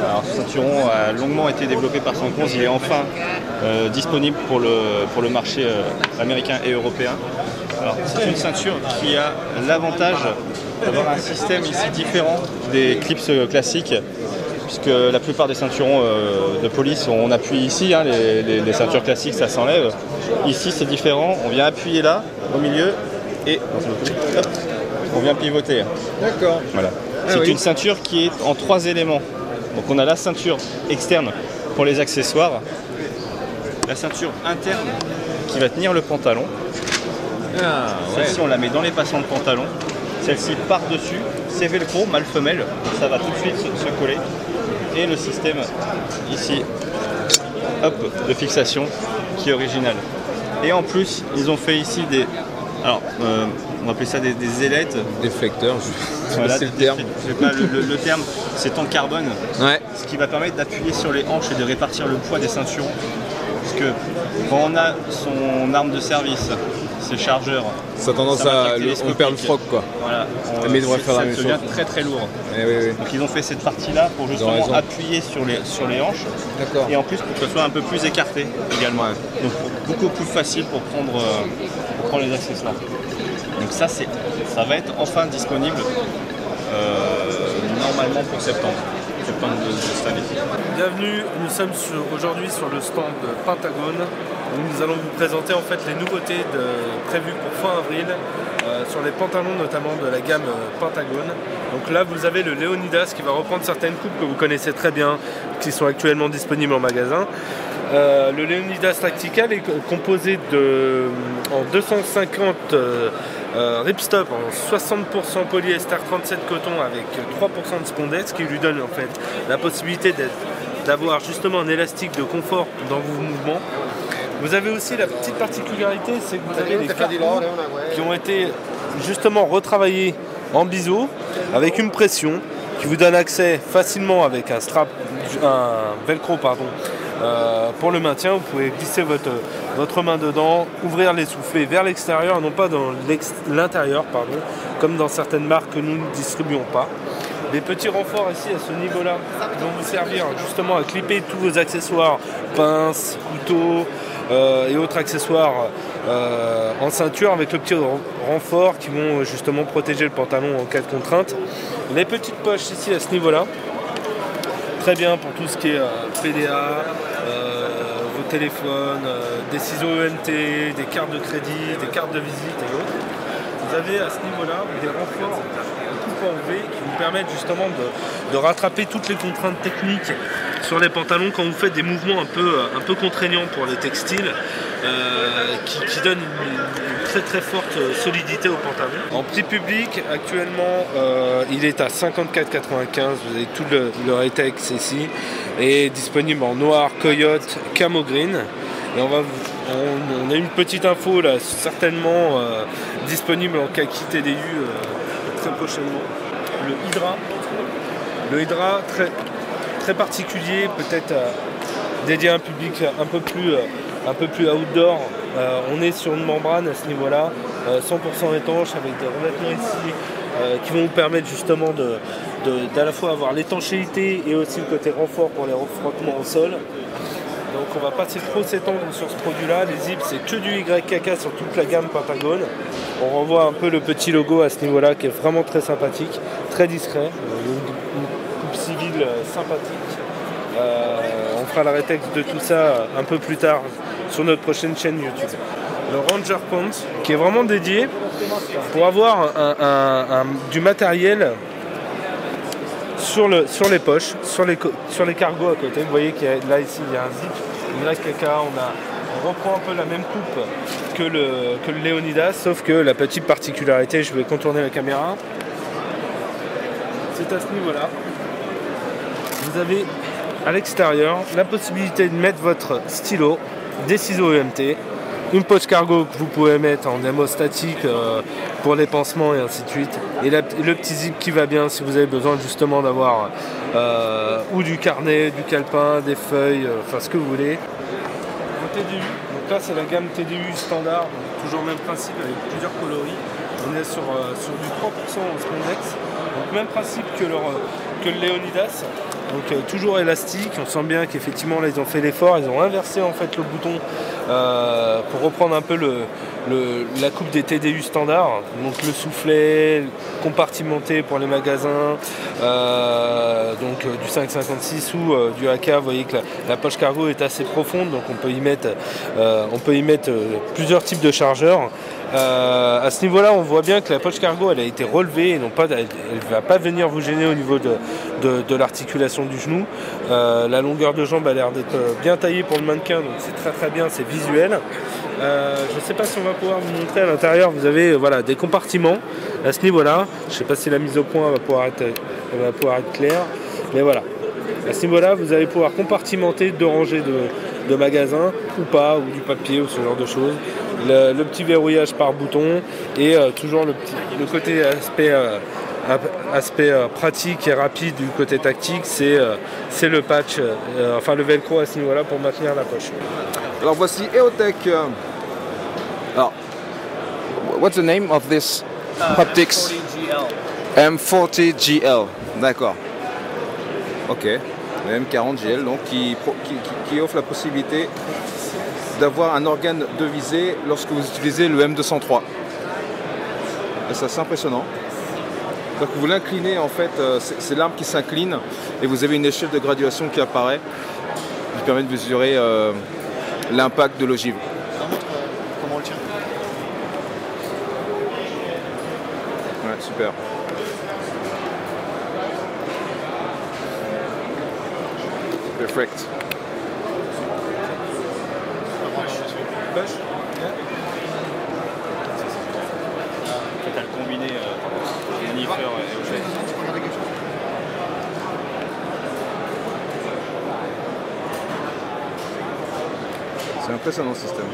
Alors ce ceinturon a longuement été développé par Sanconz, il est enfin disponible pour le marché américain et européen. Alors, c'est une ceinture qui a l'avantage d'avoir un système ici différent des clips classiques, puisque la plupart des ceinturons de police, on appuie ici, hein, les ceintures classiques ça s'enlève. Ici c'est différent, on vient appuyer là, au milieu, et hop, on vient pivoter. D'accord. Voilà. C'est une ceinture qui est en 3 éléments. Donc on a la ceinture externe pour les accessoires, la ceinture interne qui va tenir le pantalon. Celle-ci on la met dans les passants de pantalon, celle-ci par-dessus, c'est velcro, mâle femelle, ça va tout de suite se coller. Et le système ici, hop, de fixation qui est original. Et en plus ils ont fait ici des, alors on va appeler ça des ailettes. Déflecteurs, Voilà, c'est le terme. Le terme c'est en carbone, Ouais. ce qui va permettre d'appuyer sur les hanches et de répartir le poids des ceintures. Parce que quand on a son arme de service, ses chargeurs, Ça a tendance va à. tracter les On perd le scopiques. froc quoi. Voilà, Mais il devrait faire la ça même devient chose. très très lourd. Eh oui, oui. Donc ils ont fait cette partie-là pour justement raison. appuyer sur les hanches. D'accord. Et en plus pour que ce soit un peu plus écarté également. Donc beaucoup plus facile pour prendre les accessoires. Donc ça va être enfin disponible normalement pour septembre de cette année. Bienvenue, nous sommes aujourd'hui sur le stand de Pentagone. Nous allons vous présenter en fait les nouveautés prévues pour fin avril sur les pantalons notamment de la gamme Pentagone. Donc là vous avez le Leonidas qui va reprendre certaines coupes que vous connaissez très bien, qui sont actuellement disponibles en magasin. Le Leonidas Tactical est composé en 250 ripstop en 60% polyester 37 coton avec 3% de spandex, ce qui lui donne en fait la possibilité d'avoir justement un élastique de confort dans vos mouvements. Vous avez aussi la petite particularité, c'est que vous avez les carreaux qui ont été justement retravaillés en biseau avec une pression qui vous donne accès facilement avec un velcro pour le maintien. Vous pouvez glisser votre main dedans, ouvrir les soufflets vers l'extérieur, non pas dans l'intérieur, comme dans certaines marques que nous ne distribuons pas. Des petits renforts ici à ce niveau-là qui vont vous servir justement à clipper tous vos accessoires, pinces, couteaux et autres accessoires en ceinture avec le petit renfort qui vont justement protéger le pantalon en cas de contrainte. Les petites poches ici à ce niveau-là, très bien pour tout ce qui est PDA, vos téléphones, des ciseaux EMT, des cartes de crédit, des cartes de visite et autres. Vous avez à ce niveau-là des renforts coupe en V qui vous permettent justement de rattraper toutes les contraintes techniques sur les pantalons quand vous faites des mouvements un peu contraignants pour les textiles qui donnent une très très forte solidité au pantalon. En petit public, actuellement, il est à 54,95 €. Vous avez tout le Retex ici et disponible en noir, coyote, camo green. Et on a une petite info là, certainement disponible en kaki TDU très prochainement. le Hydra. Le Hydra, très particulier, peut-être dédié à un public un peu plus outdoor. On est sur une membrane à ce niveau-là, 100% étanche, avec des revêtements ici qui vont vous permettre justement d'à la fois avoir l'étanchéité et aussi le côté renfort pour les frottements au sol. Donc on va pas trop s'étendre sur ce produit-là. Les zips, c'est que du YKK sur toute la gamme Pentagone. On renvoie un peu le petit logo à ce niveau-là qui est vraiment très sympathique, très discret, une coupe civile sympathique. On fera le rétexte de tout ça un peu plus tard sur notre prochaine chaîne YouTube. Le Ranger Pants, qui est vraiment dédié pour avoir du matériel sur les poches, sur les cargos à côté. Vous voyez qu'il y a là ici il y a un zip, une YKK, on reprend un peu la même coupe que le Leonidas, sauf que la petite particularité, je vais contourner la caméra, c'est à ce niveau-là. Vous avez à l'extérieur la possibilité de mettre votre stylo, des ciseaux EMT, une poche cargo que vous pouvez mettre en hémostatique pour les pansements et ainsi de suite, et le petit zip qui va bien si vous avez besoin justement d'avoir ou du carnet, du calepin, des feuilles, enfin ce que vous voulez. En TDU, donc là c'est la gamme TDU standard, donc toujours le même principe avec plusieurs coloris. On est sur du 3% en spandex, donc même principe que le Leonidas. Donc toujours élastique, on sent bien qu'effectivement là ils ont fait l'effort, ils ont inversé en fait le bouton pour reprendre un peu la coupe des TDU standard, donc le soufflet compartimenté pour les magasins, donc du 5,56 ou du AK. Vous voyez que la poche cargo est assez profonde, donc on peut y mettre plusieurs types de chargeurs. À ce niveau là on voit bien que la poche cargo elle a été relevée et elle ne va pas venir vous gêner au niveau de l'articulation du genou. La longueur de jambe a l'air d'être bien taillée pour le mannequin, donc c'est très bien, c'est visuel. Je ne sais pas si on va pouvoir vous montrer à l'intérieur, vous avez des compartiments à ce niveau là. Je ne sais pas si la mise au point va pouvoir être claire, mais voilà. À ce niveau là vous allez pouvoir compartimenter 2 rangées de magasins ou pas, ou du papier ou ce genre de choses. Le petit verrouillage par bouton et toujours le côté aspect pratique et rapide du côté tactique, c'est le patch, enfin le velcro à ce niveau là pour maintenir la poche. Alors voici EOTech. Alors, what's the name of this Haptics? M40GL. D'accord. Ok. Le M40GL donc qui offre la possibilité d'avoir un organe de visée lorsque vous utilisez le M203. Et c'est assez impressionnant. Donc vous l'inclinez en fait, c'est l'arme qui s'incline et vous avez une échelle de graduation qui apparaît qui permet de mesurer l'impact de l'ogive. Comment on le tient? Ouais, super. Perfect. Peut-être le combiner Jennifer et Oshé. C'est impressionnant ce système.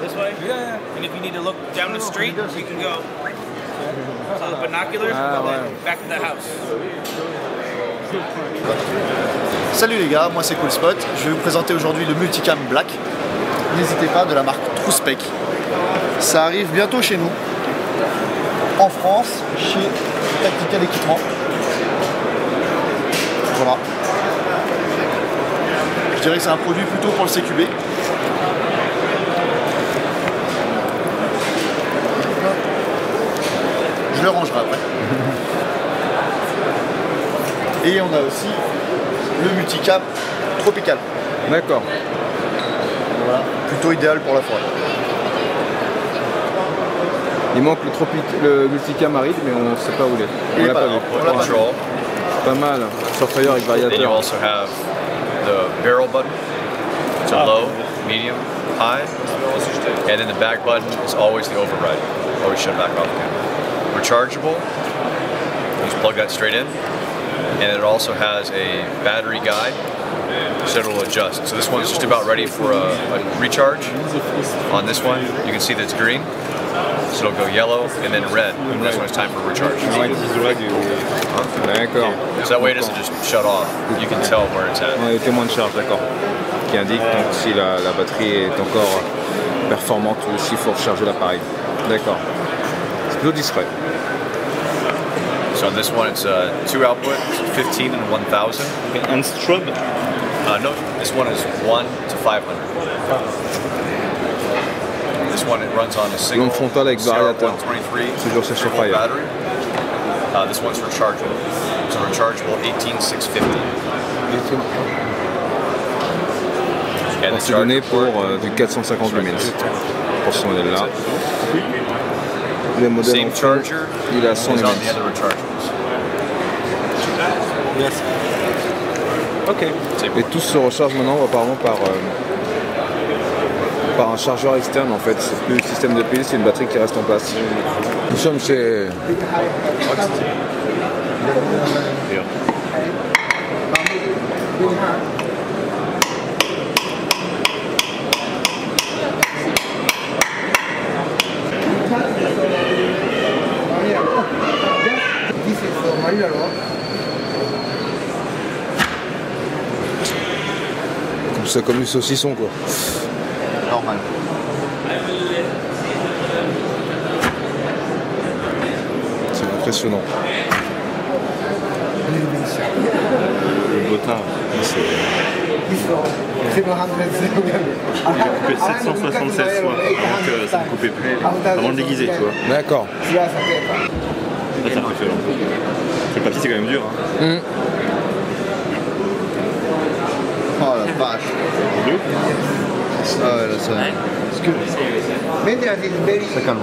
This way? Yeah. And if you need to look down the street, you can go. So the binoculars, back to the house. Salut les gars, moi c'est Coolspot. Je vais vous présenter aujourd'hui le Multicam Black. N'hésitez pas, de la marque TrueSpec. Ça arrive bientôt chez nous, en France, chez Tactical Équipement. Voilà. Je dirais que c'est un produit plutôt pour le CQB. Je le rangerai après. Et on a aussi le Multicam Tropical. D'accord. Voilà, plutôt idéal pour la forêt. Il manque le multicam aride, mais on ne sait pas où il est. On l'a pas vu. Control. Pas mal. Surfeur avec Then you variateur. also have the barrel button to low, medium, high, and then the back button is always the override. Always shut back off again. Rechargeable. You just plug that straight in, and it also has a battery guide, so it'll adjust. So this one's just about ready for a recharge. On this one, you can see that it's green. So it'll go yellow and then red, and that's when it's time for recharge. D'accord. So that way it doesn't just shut off. You can tell where it's at. Les témoins de charge, d'accord. Qui indique donc si la batterie est encore performante ou s'il faut recharger l'appareil. D'accord. C'est plutôt discret. So on this one, it's 2 output, 15 and 1000. And strobe? No, this one is 1 to 500. This one, it runs on a single Lampe frontale avec variateur. 123 Toujours sur Fire. battery. This one's rechargeable. It's a rechargeable 18650. On s'est donné pour du 450 lumens pour ce modèle-là. Le modèle en fond, il a 100 lumens. Yes. Ok. Et tout se recharge maintenant apparemment par un chargeur externe en fait. C'est plus le système de pile, c'est une batterie qui reste en place. Nous sommes chez c'est comme du saucisson quoi. Normal. C'est impressionnant. Le botin, c'est... Il coupait 776 fois avant que ça ne coupait plus. Avant de l'aiguiser, tu vois. D'accord. Là, c'est impressionnant. Le papier, c'est quand même dur. Hein. Oh la vache. Ah ouais, là ça. Ça calme.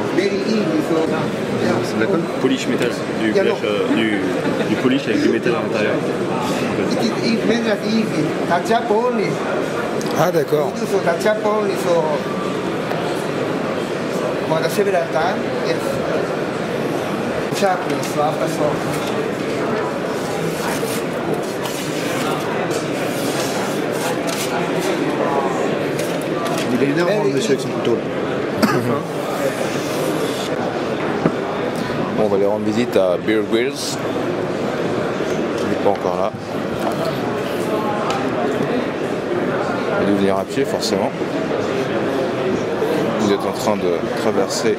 C'est de la colle polish métal, du polish avec du métal à l'intérieur. Ah d'accord. Il est énervant le monsieur avec son couteau. Bon, on va aller rendre visite à Bear Grylls. Il n'est pas encore là. Il a dû venir à pied forcément. Vous êtes en train de traverser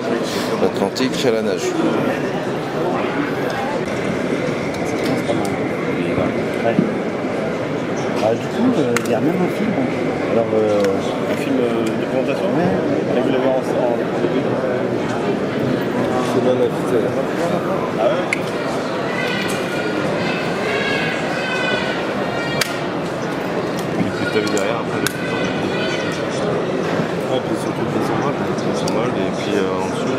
l'Atlantique à la nage. Du coup, il y a même un film. Alors, un film de présentation. Ouais. Et vous l'avez en C'est bien invité. Ah ouais. Et puis tu as vu derrière après le temps. Ah, puis surtout les molles, et puis en dessous.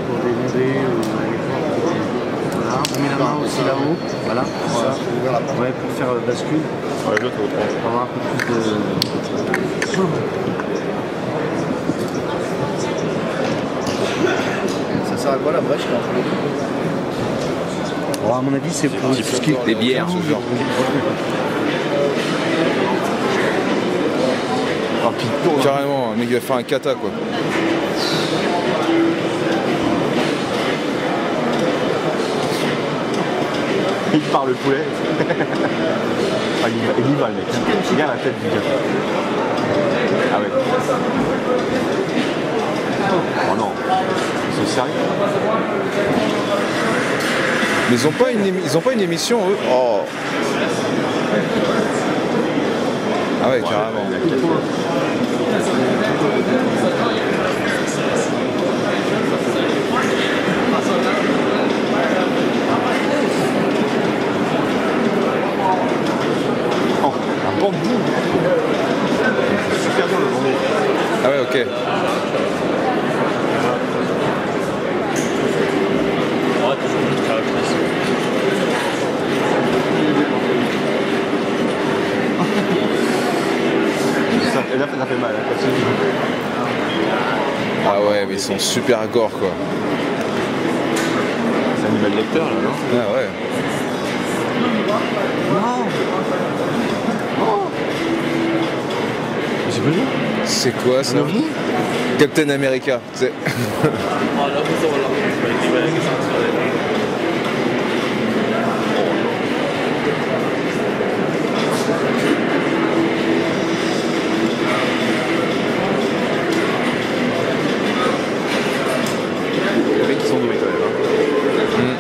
Pour délivrer, voilà, on met la main aussi là-haut, voilà, ça, ouais, pour faire bascule. Ouais, l'autre au tronc. Pour avoir un peu plus de... Ça sert à quoi la brèche là entre les deux? Bon, à mon avis, c'est pour tout ce qui est des bières, ce genre. Ah, puis, carrément, un mec qui va faire un kata quoi. Il part le poulet. Ah, il y va le mec. Regarde la tête du gars. Ah ouais. Oh non. C'est sérieux. Mais ils ont pas une émission eux. Oh. Ah ouais, carrément. Un bon bout. Super bien le vendé. Ah ouais, ok. Et là, ça fait mal. Hein, ah ouais, mais ils sont super gore quoi. C'est un nouvel lecteur là, non? Ah ouais. Non. Oh. C'est pas bien. C'est quoi ça? Captain America, tu sais. Les mecs qui sont doués quand même. Hein.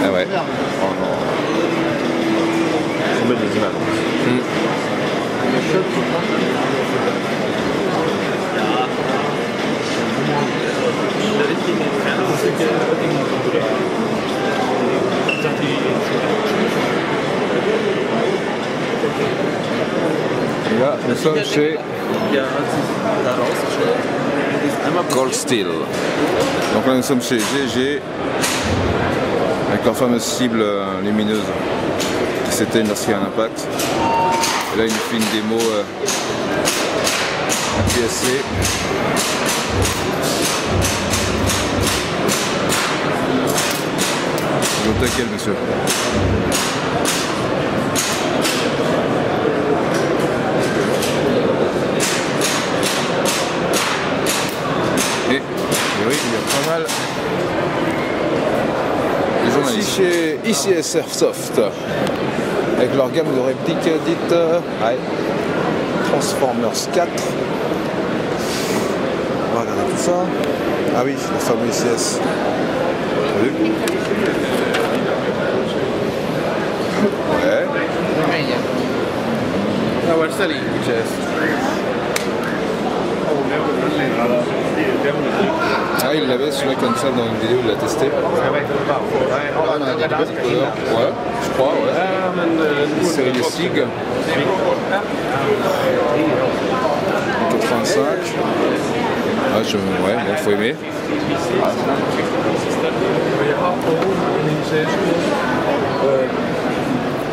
Ah ouais. Oh non. Ils sont belles les images. Et là, nous sommes chez Cold Steel. Donc là, nous sommes chez GG avec leur fameuse cible lumineuse qui s'éteigne lorsqu'il y a un impact. Et là, il nous fait une démo APS-C. Donc laquelle, monsieur? Et oui, il y a pas mal de journalistes. Ici chez ICS Airsoft, avec leur gamme de répliques dites Transformers 4. On va regarder tout ça. Ah oui, le fameux ICS. Ouais. Ah, il l'avait celui-là comme ça dans une vidéo, il l'a testé. Ouais, je crois, ouais. Série des SIG. 85. Ah, ouais, bon, faut aimer.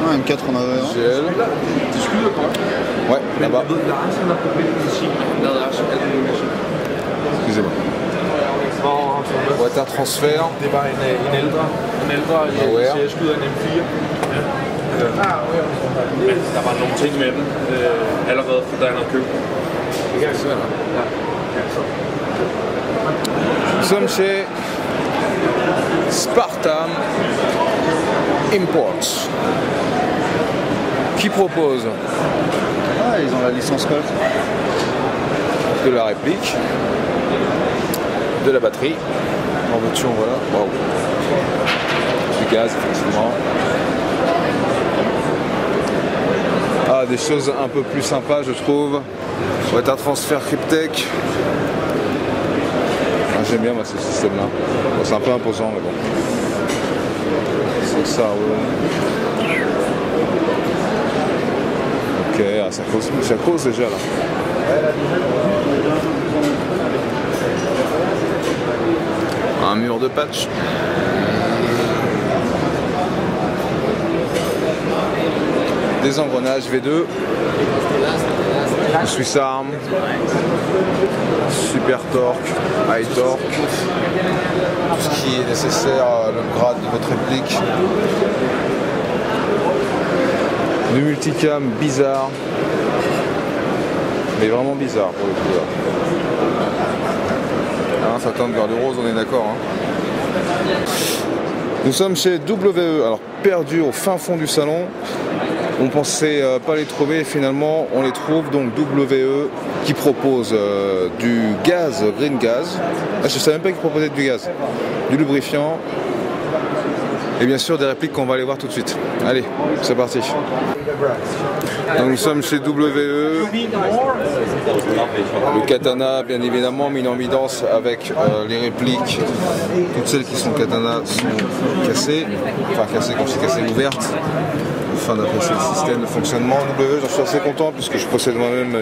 M4 on avait un. GL. Ouais, là-bas. Excusez-moi. Boîte à transfert. Det var en ældre CS-skyder, en M4. Men der var nogle ting med den allerede, for der er noget køb. Nous sommes chez Spartan Imports qui propose Ils ont la licence Colt. de la réplique, de la batterie, en voiture, voilà, waouh, du gaz effectivement. Ah, des choses un peu plus sympas je trouve. Boîte à transfert Cryptek. Ah, j'aime bien moi ce système là. Bon, c'est un peu imposant mais bon. C'est ça, ouais. Ok, ah, ça cause déjà là. Un mur de patch. Des engrenages V2. Swiss Arm. Super torque. High torque. Tout ce qui est nécessaire, le grade de votre réplique. Du multicam bizarre. Mais vraiment bizarre pour le coup là. Ah, ça tend vers le rose, on est d'accord. Hein. Nous sommes chez WE, alors perdu au fin fond du salon. On pensait pas les trouver et finalement on les trouve. Donc WE qui propose du gaz, green gas. Ah, je savais même pas qu'ils proposaient du gaz. Du lubrifiant. Et bien sûr des répliques qu'on va aller voir tout de suite. Allez, c'est parti. Donc nous sommes chez WE. Le katana bien évidemment mis en évidence avec les répliques. Toutes celles qui sont katana sont cassées. Enfin cassées comme c'est cassé ouvertes. Afin d'apprécier le système de fonctionnement. WE, j'en suis assez content puisque je possède moi-même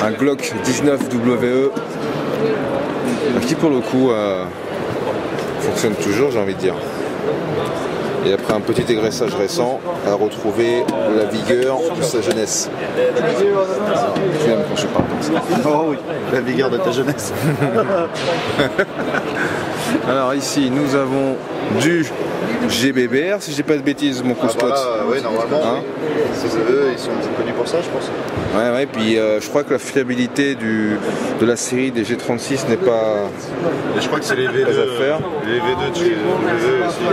un Glock 19 WE. Qui pour le coup fonctionne toujours, j'ai envie de dire. Et après un petit dégraissage récent, à retrouver la vigueur de sa jeunesse. Tu aimes quand je parle comme ça. Oh oui, la vigueur de ta jeunesse. Alors ici nous avons du GBBR, si je dis pas de bêtises, mon coup spot. Oui, normalement, hein, oui. Eux, ils sont connus pour ça, je pense. Ouais, puis je crois que la fiabilité de la série des G36 n'est pas. Et je crois que c'est les V2. Les V2 de chez VV aussi.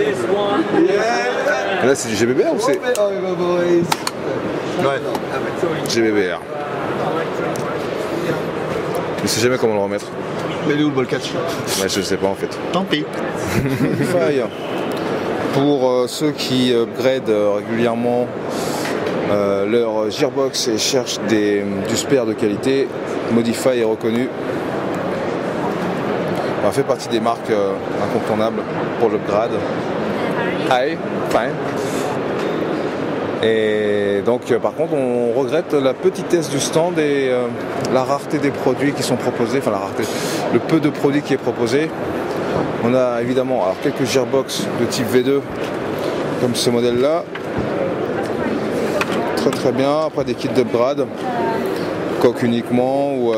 Et là, c'est du GBBR ou c'est. Ouais. GBBR. Je sais jamais comment le remettre. Mais il est où le ball catch? Ouais, je sais pas en fait. Tant pis. Modify. Pour ceux qui upgradent régulièrement leur gearbox et cherchent du spare de qualité, Modify est reconnu. On fait partie des marques incontournables pour l'upgrade. Hi, fine. Et donc par contre on regrette la petitesse du stand et la rareté des produits qui sont proposés, enfin la rareté, le peu de produits qui est proposé. On a évidemment alors, quelques gearbox de type V2 comme ce modèle là. Très très bien, après des kits d'upgrade, coque uniquement ou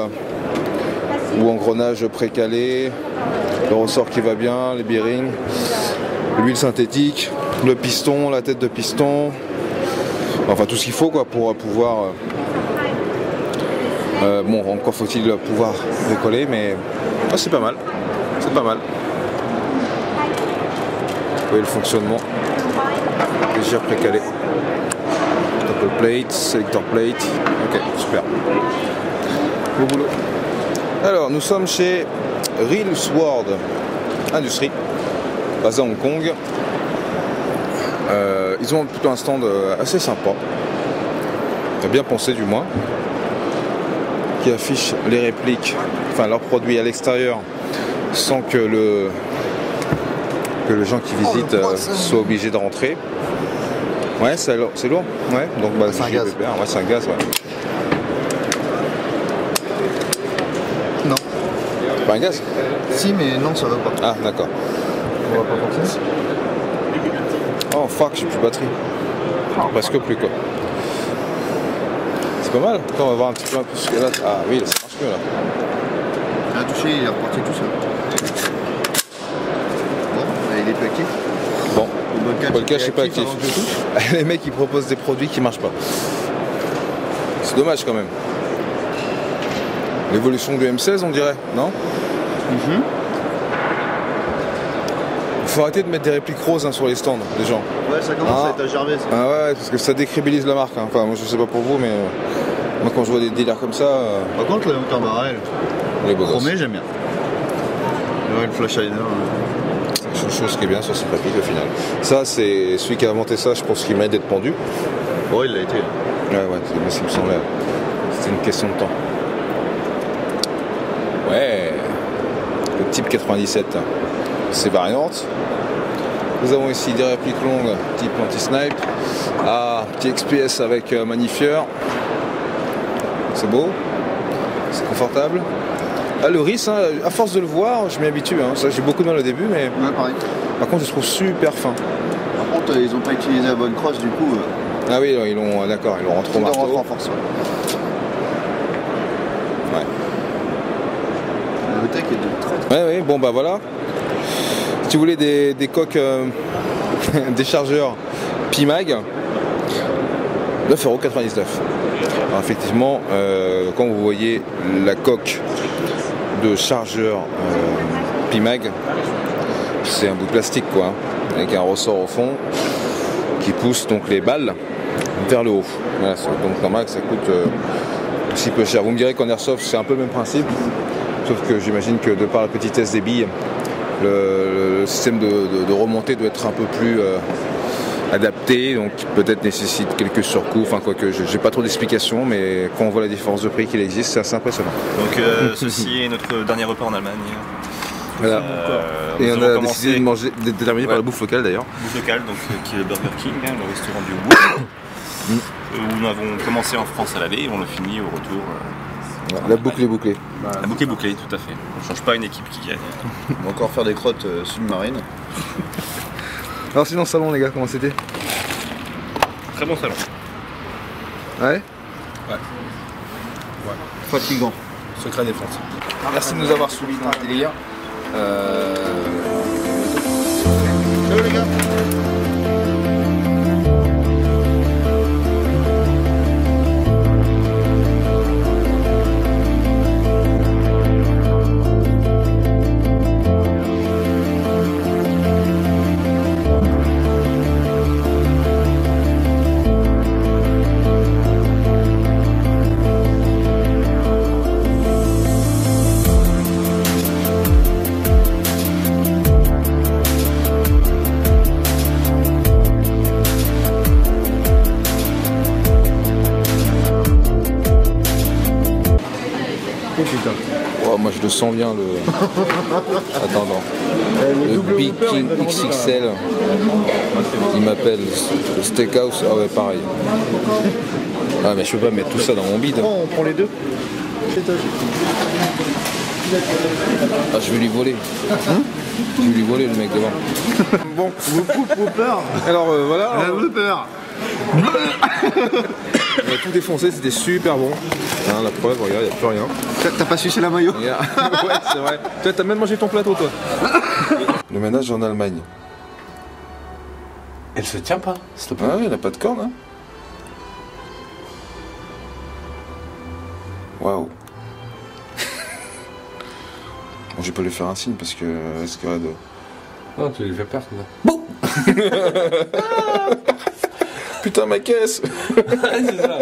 engrenage précalé, le ressort qui va bien, les bearings, l'huile synthétique, le piston, la tête de piston. Enfin tout ce qu'il faut quoi pour pouvoir bon encore faut-il pouvoir décoller mais c'est pas mal, c'est pas mal. Vous voyez le fonctionnement, les gires précalés, double plate, selector plate, ok super, beau boulot. Alors nous sommes chez Real Sword Industries basé à Hong Kong. Ils ont plutôt un stand assez sympa, bien pensé du moins, qui affiche les répliques, enfin leurs produits à l'extérieur sans que les gens qui visitent soient obligés de rentrer. Ouais, c'est lourd. Ouais, donc bah, c'est un gaz. Ouais, c'est un gaz. Ouais. Non. Pas un gaz? Si, mais non, ça va pas. Ah, d'accord. On va pas penser. Oh fuck, j'ai plus de batterie. Presque plus quoi. C'est pas mal. Attends, on va voir un petit peu ce qu'il y a là. Ah oui, là, ça marche mieux là. Il a touché, il est reparti tout seul. Bon, il est plus actif. Bon, le cache n'est pas actif. Les mecs ils proposent des produits qui marchent pas. C'est dommage quand même. L'évolution du M16 on dirait, non? Il faut arrêter de mettre des répliques roses sur les stands des gens. Ouais, ça commence à être gervé ça. Ah ouais, parce que ça décrédibilise la marque. Hein. Enfin, moi je sais pas pour vous, mais moi quand je vois des délires comme ça. Par contre, le moteur barrel, les beaux chromé, j'aime bien. Ouais, le flash liner. Chose qui est bien sur ce papier au final. Ça, c'est celui qui a inventé ça, je pense qu'il mérite d'être pendu. Ouais, il l'a été. Ouais, c'est ce qui me semblait. C'était une question de temps. Ouais, le type 97, c'est variante. Nous avons ici des répliques longues type anti-snipe. Ah, petit XPS avec magnifieur. C'est beau, c'est confortable. Ah, le RIS, hein, à force de le voir, je m'y habitue. Hein. Ça, j'ai beaucoup de mal au début, mais ouais, pareil. Par contre, je trouve super fin. Par contre, ils n'ont pas utilisé la bonne crosse, du coup. Ah oui, ils l'ont, d'accord, ils l'ont rentré au marteau. Ils l'ont rentré en force. Ouais. Le tech est de très. Ouais, bon bah voilà. Si tu voulais des coques, des chargeurs Pimag, 9,99 €. Alors effectivement, quand vous voyez la coque de chargeur Pimag, c'est un bout de plastique quoi, hein, avec un ressort au fond qui pousse donc les balles vers le haut. Voilà, donc normal que ça coûte aussi peu cher. Vous me direz qu'en airsoft c'est un peu le même principe, sauf que j'imagine que de par la petitesse des billes, le système de remontée doit être un peu plus adapté, donc peut-être nécessite quelques surcoûts, enfin quoique j'ai pas trop d'explications, mais quand on voit la différence de prix qu'il existe, c'est assez impressionnant. Donc ceci est notre dernier repas en Allemagne. Voilà. Et on a décidé de terminer par la bouffe locale d'ailleurs. Bouffe locale, donc qui est le Burger King, hein, le restaurant du Wood, où nous avons commencé en France à l'aller et on l'a fini au retour. La boucle est bouclée. La boucle est bouclée, tout à fait. On ne change pas une équipe qui gagne. On va encore faire des crottes submarines. Alors sinon, salon les gars, comment c'était? Très bon salon. Ouais. Fatigant. Secret défense. Merci de nous avoir suivis dans le délire. gars. Oh, moi je le sens bien le. Attends. Le Big King XXL. Il m'appelle le Steakhouse. Ah ouais, pareil. Ah, mais je peux pas mettre tout ça dans mon bide. On prend les deux. Ah, je vais lui voler. Je vais lui voler le mec devant. Bon, beaucoup peur. Alors voilà. Elle a peur. On a tout défoncé, c'était super bon. Hein, la preuve, regarde, il n'y a plus rien. T'as pas sucé la maillot? Ouais, c'est vrai. Toi, t'as même mangé ton plateau, toi. Le ménage en Allemagne. Elle se tient pas, s'il te plaît. Ah ouais, elle a pas de corne, hein. Waouh. Bon, je vais pas lui faire un signe parce que risquerait de. Non, tu lui fais peur, comme ça. Bon. Putain, ma caisse. C'est ça.